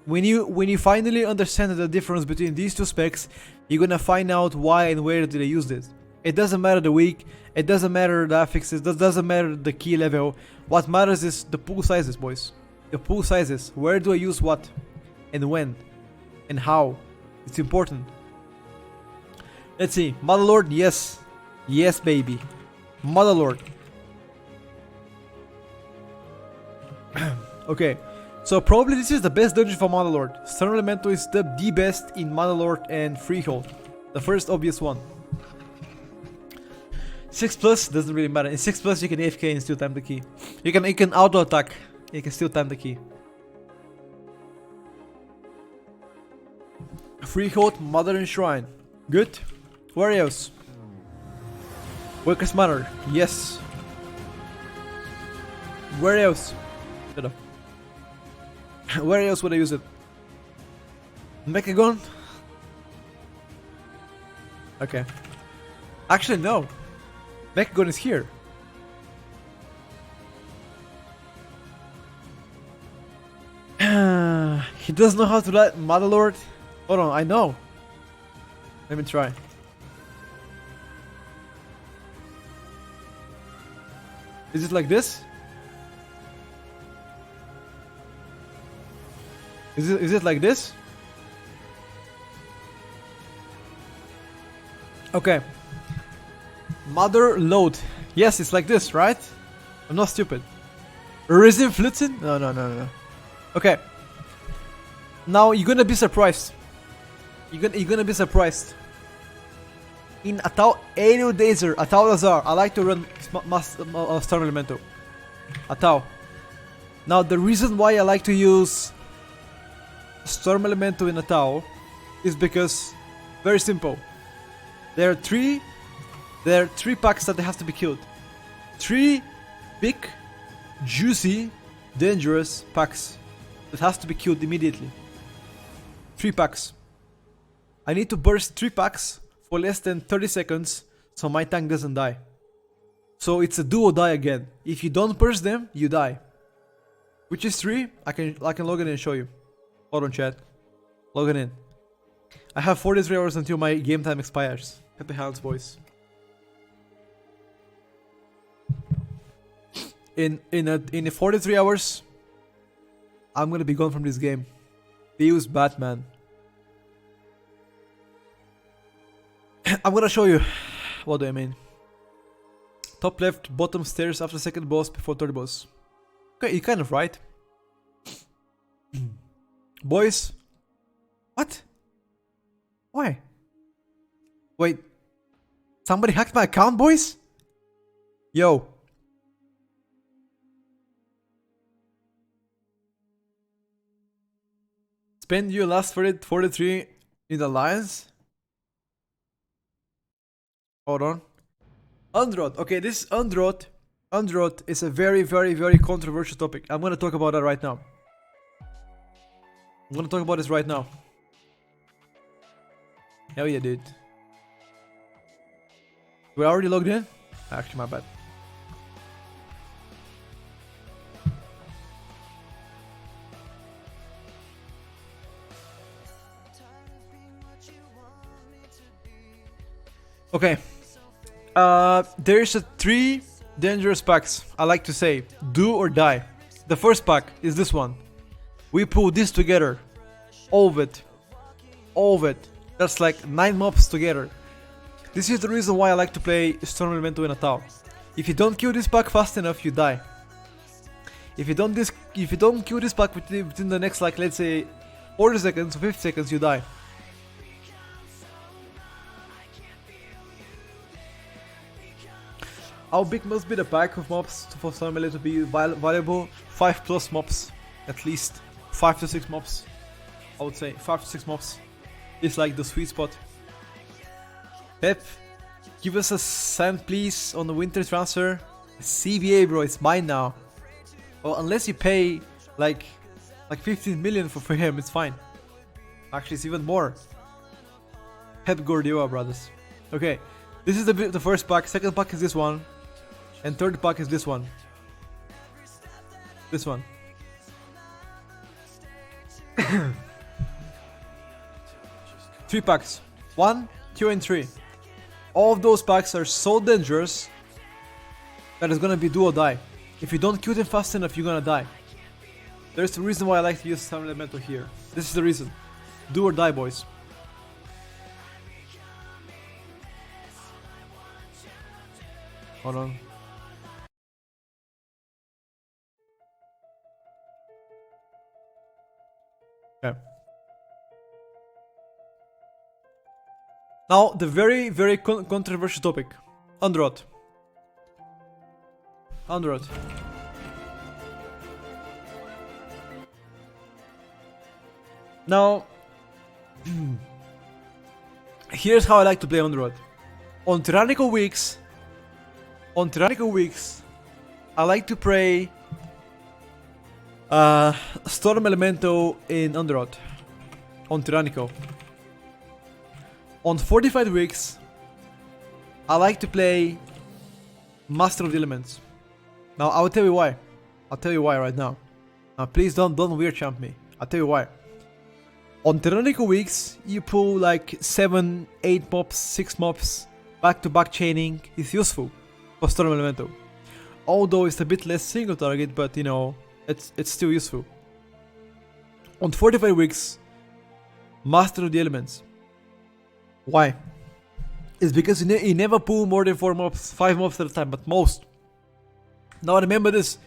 Speaker 1: When you finally understand the difference between these two specs, you're gonna find out why and where did I use this. It doesn't matter the week, it doesn't matter the affixes, it doesn't matter the key level. What matters is the pool sizes, boys. The pool sizes. Where do I use what? And when? And how? It's important. Let's see. Motherlord, yes. Yes, baby. Motherlord. Okay. So probably this is the best dungeon for Motherlord. Stern Elemental is the best in Motherlord and Freehold. The first obvious one. 6 plus doesn't really matter. In 6 plus you can AFK and still time the key. You can auto attack. You can still time the key. Freehold, Mother and Shrine. Good. Where else? Workers Manor. Yes. Where else? Shut up. Where else would I use it? Mechagon? Okay. Actually, no. Mechagon is here. He doesn't know how to let Motherlord. Hold on, I know. Let me try. Is it like this? Is it like this? Okay. Mother load. Yes, it's like this, right? I'm not stupid. Resin Flitzen? No. Okay. Now you're gonna be surprised. You're gonna be surprised. In Atau Enu Dazer, Atau Lazar, I like to run Storm Elemental. Atau. Now the reason why I like to use Storm Elemental in Atau is because very simple. There are three packs that have to be killed. 3 big, juicy, dangerous packs that has to be killed immediately. 3 packs. I need to burst 3 packs for less than 30 seconds so my tank doesn't die. So it's a do or die again. If you don't burst them, you die. Which is 3? I can log in and show you. Hold on, chat. Log in. I have 43 hours until my game time expires. Happy hands, boys. In 43 hours, I'm gonna be gone from this game. They use Batman. I'm gonna show you. What do I mean? Top left, bottom stairs after second boss before third boss. Okay, you're kind of right. Boys. What? Why? Wait. Somebody hacked my account, boys? Yo. Spend your last 43 in the Alliance? Hold on. Undrot. Okay, this Undrot. Undrot is a very, very, very controversial topic. I'm gonna talk about that right now. I'm gonna talk about this right now. Hell yeah, dude. We're already logged in? Actually, my bad. Okay. There's 3 dangerous packs, I like to say. Do or die. The first pack is this one. We pull this together. All of it. All of it. That's like 9 mobs together. This is the reason why I like to play Storm Elemental in Atau. If you don't kill this pack fast enough, you die. If you don't kill this pack within the next, like, let's say 40 seconds or 50 seconds, you die. How big must be the pack of mobs for Storm Elemental to be valuable? 5 plus mobs. At least 5 to 6 mobs. I would say 5 to 6 mobs is like the sweet spot. Pep, give us a cent please on the winter transfer. CBA, bro, it's mine now. Well, unless you pay like 15 million for him, it's fine. Actually, it's even more. Pep Guardiola, brothers. Okay, this is the first pack. Second pack is this one, and third pack is this one. This one. 3 packs. 1, 2, and 3. All of those packs are so dangerous that it's gonna be do or die. If you don't kill them fast enough, you're gonna die. There's the reason why I like to use Summon Elemental here. This is the reason. Do or die, boys. Hold on. Okay. Now, the very, very controversial topic. Underrot. Underrot. Now, here's how I like to play Underrot. On tyrannical weeks, I like to play Storm Elemental in Underrot. On tyrannical. On fortified weeks, I like to play Master of the Elements. Now, I will tell you why. I'll tell you why right now. Now, please don't weird champ me. I'll tell you why. On tyrannical weeks, you pull like 7, 8 mobs, 6 mobs, back-to-back chaining. It's useful for Storm Elemental. Although it's a bit less single target, but you know, it's still useful. On 45 weeks, Master of the Elements. Why? It's because you never pull more than 4 mobs, 5 mobs at a time, but most. Now remember this,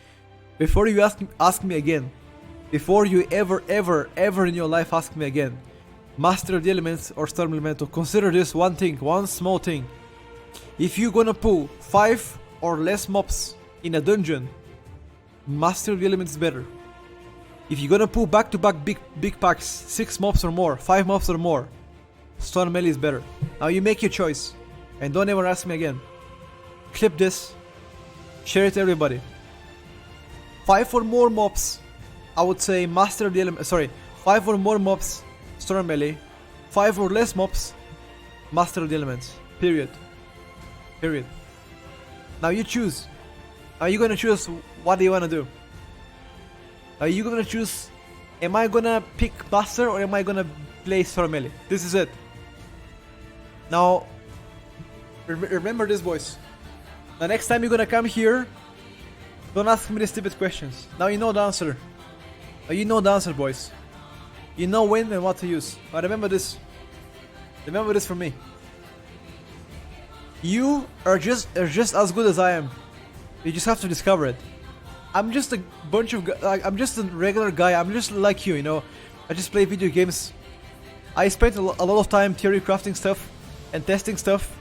Speaker 1: before you ask me again, before you ever in your life ask me again, Master of the Elements or Storm Elemental, consider this one thing, one small thing. If you're gonna pull 5 or less mobs in a dungeon, Master of the Elements is better. If you're gonna pull back-to-back big packs, 6 mobs or more, 5 mobs or more, Storm Melee is better. Now you make your choice, and don't ever ask me again. Clip this, share it to everybody. 5 or more mobs, I would say Master of the Elements. Sorry, 5 or more mobs, Storm Melee. 5 or less mobs, Master of the Elements. Period. Period. Now you choose. Are you gonna choose what do you wanna do? Are you gonna choose? Am I gonna pick Master or am I gonna play Storm Melee? This is it. Now, remember this, boys. The next time you're gonna come here, don't ask me the stupid questions. Now you know the answer. Now you know the answer, boys. You know when and what to use. But remember this. Remember this from me. You are just as good as I am. You just have to discover it. I'm just a bunch of like I'm just a regular guy. I'm just like you know. I just play video games. I spent a lot of time theory crafting stuff and testing stuff,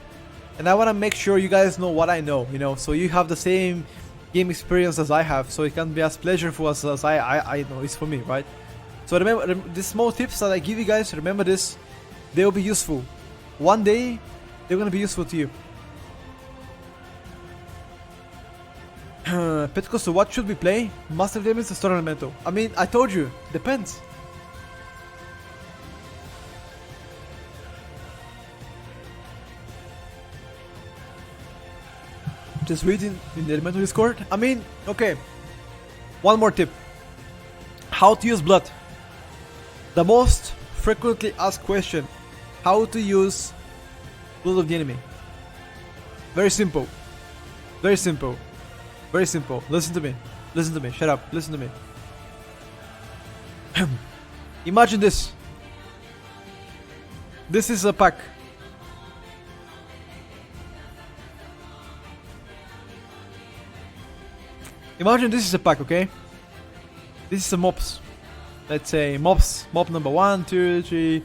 Speaker 1: and I want to make sure you guys know what I know, you know, so you have the same game experience as I have, so it can be as pleasurable as I know it's for me, right? So remember the small tips that I give you guys. Remember this, they will be useful. One day they're gonna be useful to you. Petko, so what should we play? Master of the Elements or Storm Elemental? I mean, I told you, depends. Just reading in the Elemental Discord. I mean, okay. One more tip. How to use blood. The most frequently asked question. How to use blood of the enemy. Very simple. Very simple. Very simple. Listen to me. Listen to me. Shut up. Listen to me. Imagine this. This is a pack. Imagine this is a pack, okay? This is a mobs. Let's say mobs. Mob number 1, 2, 3,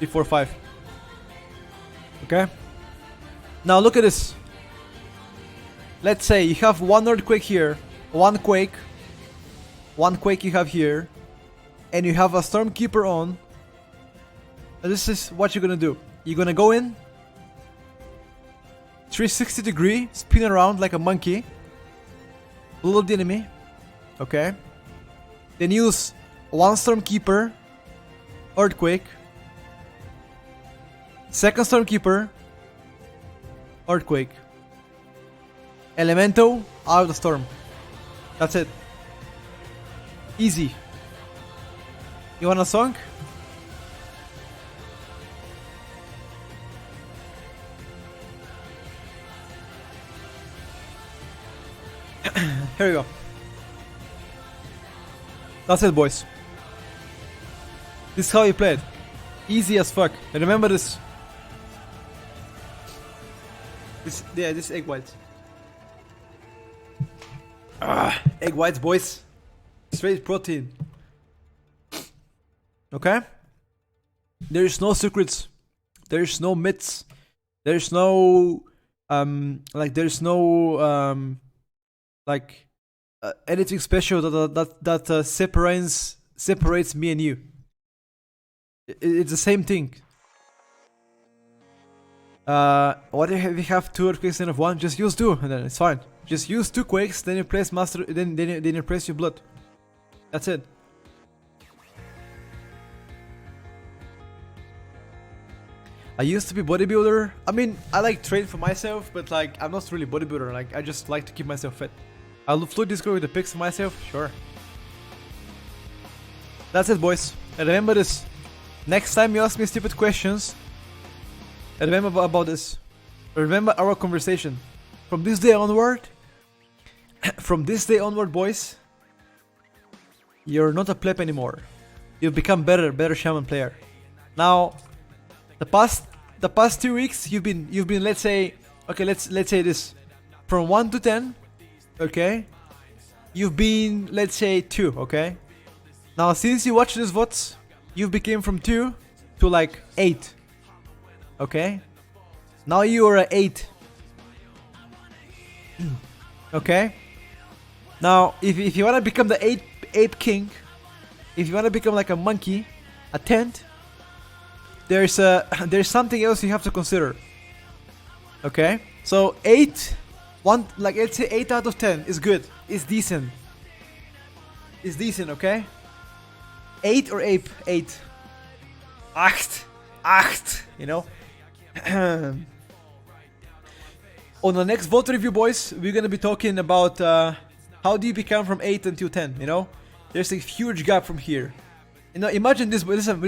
Speaker 1: 4, 5. Okay? Now look at this. Let's say you have one earthquake here, one quake you have here, and you have a Stormkeeper on. And this is what you're gonna do. You're gonna go in, 360 degree, spin around like a monkey, blow up the enemy, okay? Then use one Stormkeeper, earthquake, second Stormkeeper, earthquake. Elemental out of the storm. That's it. Easy. You want a song? Here we go. That's it, boys. This is how you play it. Easy as fuck. And remember this. This egg whites. Egg whites, boys. Straight protein. Okay? There's no secrets. There's no myths. There's no anything special that separates me and you. It's the same thing. What if we have 2 earthquakes instead of 1? Just use 2 and then it's fine. Just use 2 quakes, then you place master, then you place your blood. That's it. I used to be bodybuilder. I mean, I like train for myself, but like I'm not really bodybuilder. Like I just like to keep myself fit. I'll flood Discord with the pics for myself, sure. That's it, boys. And remember this. Next time you ask me stupid questions, remember about this. Remember our conversation. From this day onward, boys, you're not a pleb anymore. You've become better shaman player. Now, the past 2 weeks you've been let's say, okay, let's say this, from 1 to 10, okay, you've been, let's say, 2, okay. Now since you watched these VODs, you became from 2 to like 8, okay. Now you are a 8. Okay. Now if you wanna become the 8 king, if you wanna become like a monkey, a tent, there's something else you have to consider. Okay? So 8, like let's say 8 out of 10 is good. It's decent. It's decent, okay? 8 or 8? 8. 8, you know? On the next VOD review, boys, we're gonna be talking about how do you become from 8 until 10, you know? There's a huge gap from here. You know, imagine this, listen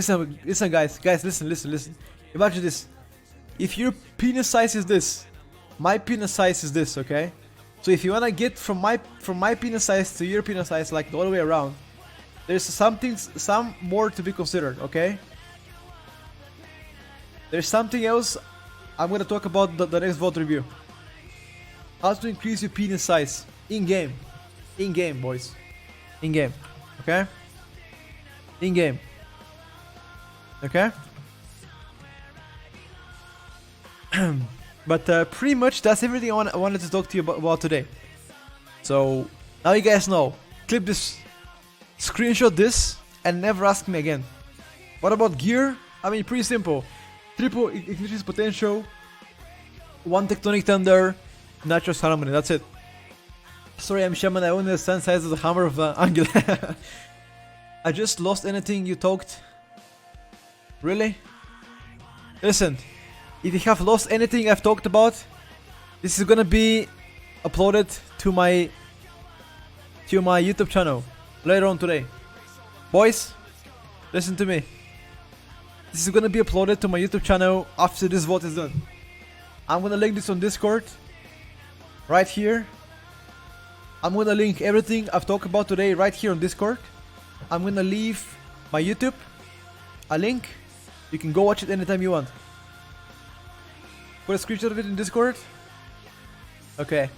Speaker 1: guys, listen. Imagine this. If your penis size is this, my penis size is this, okay? So if you wanna get from my penis size to your penis size, like the other way around, there's some more to be considered, okay? There's something else I'm gonna talk about the next VOD review. How to increase your penis size in game, boys, in game, okay? In game, okay? But pretty much that's everything I wanted to talk to you about today. So now you guys know. Clip this, screenshot this, and never ask me again. What about gear? I mean, pretty simple. Triple ignition potential, 1 tectonic thunder, natural harmony. That's it. Sorry, I'm Shaman. I only understand size of the hammer of Angel. I just lost anything you talked. Really? Listen, if you have lost anything I've talked about, this is gonna be uploaded to my YouTube channel later on today. Boys, listen to me. This is gonna be uploaded to my YouTube channel after this VOD is done. I'm gonna link this on Discord, right here. I'm gonna link everything I've talked about today right here on Discord. I'm gonna leave my YouTube a link. You can go watch it anytime you want. Put a screenshot of it in Discord. Okay.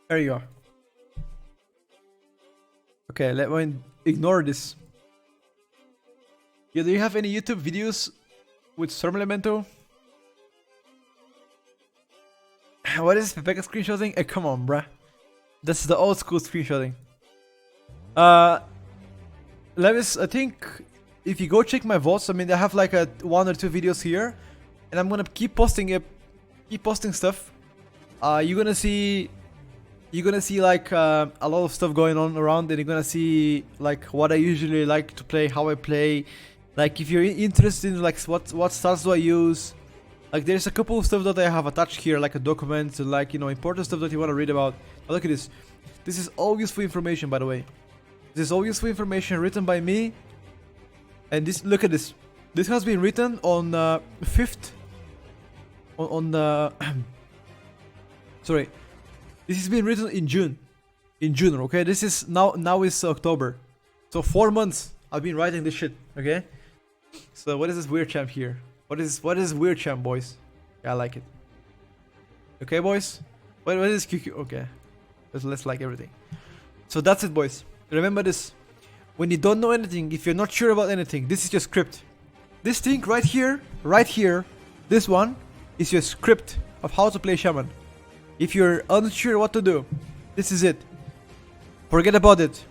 Speaker 1: There you are. Okay, let me ignore this. Yeah, do you have any YouTube videos with Storm Elemental? What is Petko screenshotting? Come on, bruh. This is the old school screenshotting. Levis, I think if you go check my VODs, I mean, I have like 1 or 2 videos here, and I'm gonna keep posting stuff. You're gonna see you're gonna see like a lot of stuff going on around, and you're gonna see like what I usually like to play, how I play. Like if you're interested in like what stats do I use, like there's a couple of stuff that I have attached here, like a document, like, you know, important stuff that you want to read about. Oh, look at this. This is all useful information, by the way. This is all useful information written by me. And this, look at this. This has been written on 5th on the sorry. This has been written in June. In June, okay? This is now is October. So 4 months I've been writing this shit, okay? So what is this weird champ here? What is weird champ, boys? Yeah, I like it. Okay, boys? What is QQ? Okay. Let's like everything. So that's it, boys. Remember this. When you don't know anything, if you're not sure about anything, this is your script. This thing right here, this one is your script of how to play Shaman. If you're unsure what to do, this is it. Forget about it.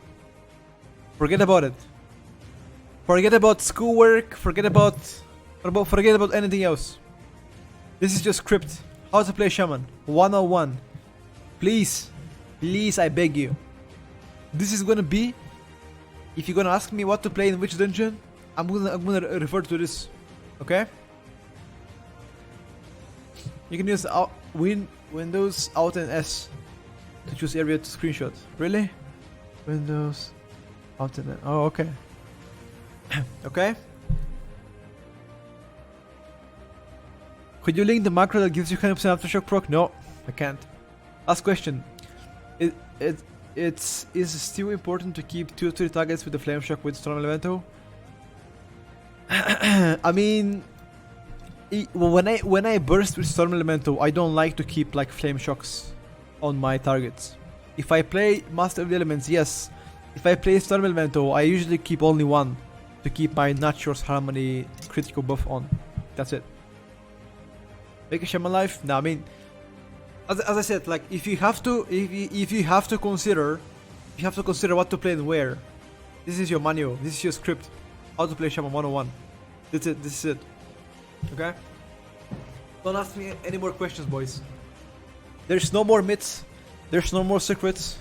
Speaker 1: Forget about it. Forget about schoolwork. Forget about anything else. This is your script. How to play Shaman 101. Please, please, I beg you. This is gonna be. If you're gonna ask me what to play in which dungeon, I'm gonna refer to this. Okay? You can use Windows Alt and S to choose area to screenshot. Really? Windows Alt and S. Oh, okay. Okay. Could you link the macro that gives you 100% aftershock proc? No, I can't. Last question. Is still important to keep 2 or 3 targets with the flame shock with storm elemental? I mean, when I burst with storm elemental, I don't like to keep like flame shocks on my targets. If I play master of the elements, yes. If I play storm elemental, I usually keep only 1 to keep my Nature's Harmony critical buff on. That's it. Make a Shaman life? No, I mean, as I said, like if you have to consider what to play and where, this is your manual. This is your script. How to play Shaman 101. That's it. This is it. Okay? Don't ask me any more questions, boys. There's no more myths. There's no more secrets.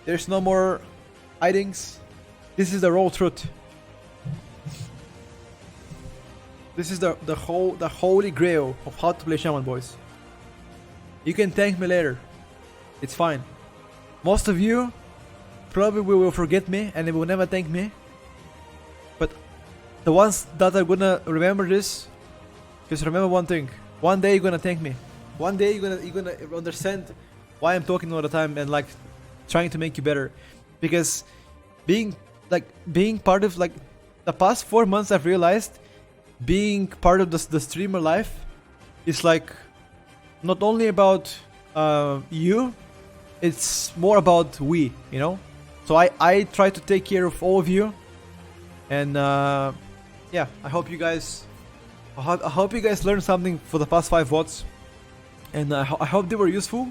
Speaker 1: There's no more hidings. This is the raw truth. This is the holy grail of how to play Shaman, boys. You can thank me later. It's fine. Most of you probably will forget me and they will never thank me. But the ones that are gonna remember this, just remember one thing. One day you're gonna thank me. One day you're gonna understand why I'm talking all the time and like trying to make you better. Because being part of like the past 4 months, I've realized being part of the streamer life is like not only about you, it's more about we, you know. So I try to take care of all of you, and yeah, I hope you guys learned something for the past 5 VODs, and I hope they were useful,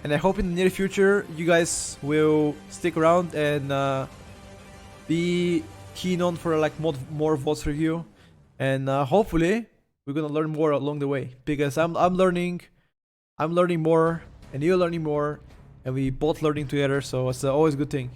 Speaker 1: and I hope in the near future you guys will stick around and be keen on for like more VODs review, and hopefully we're gonna learn more along the way, because I'm learning more, and you're learning more, and we both learning together, so it's always a good thing.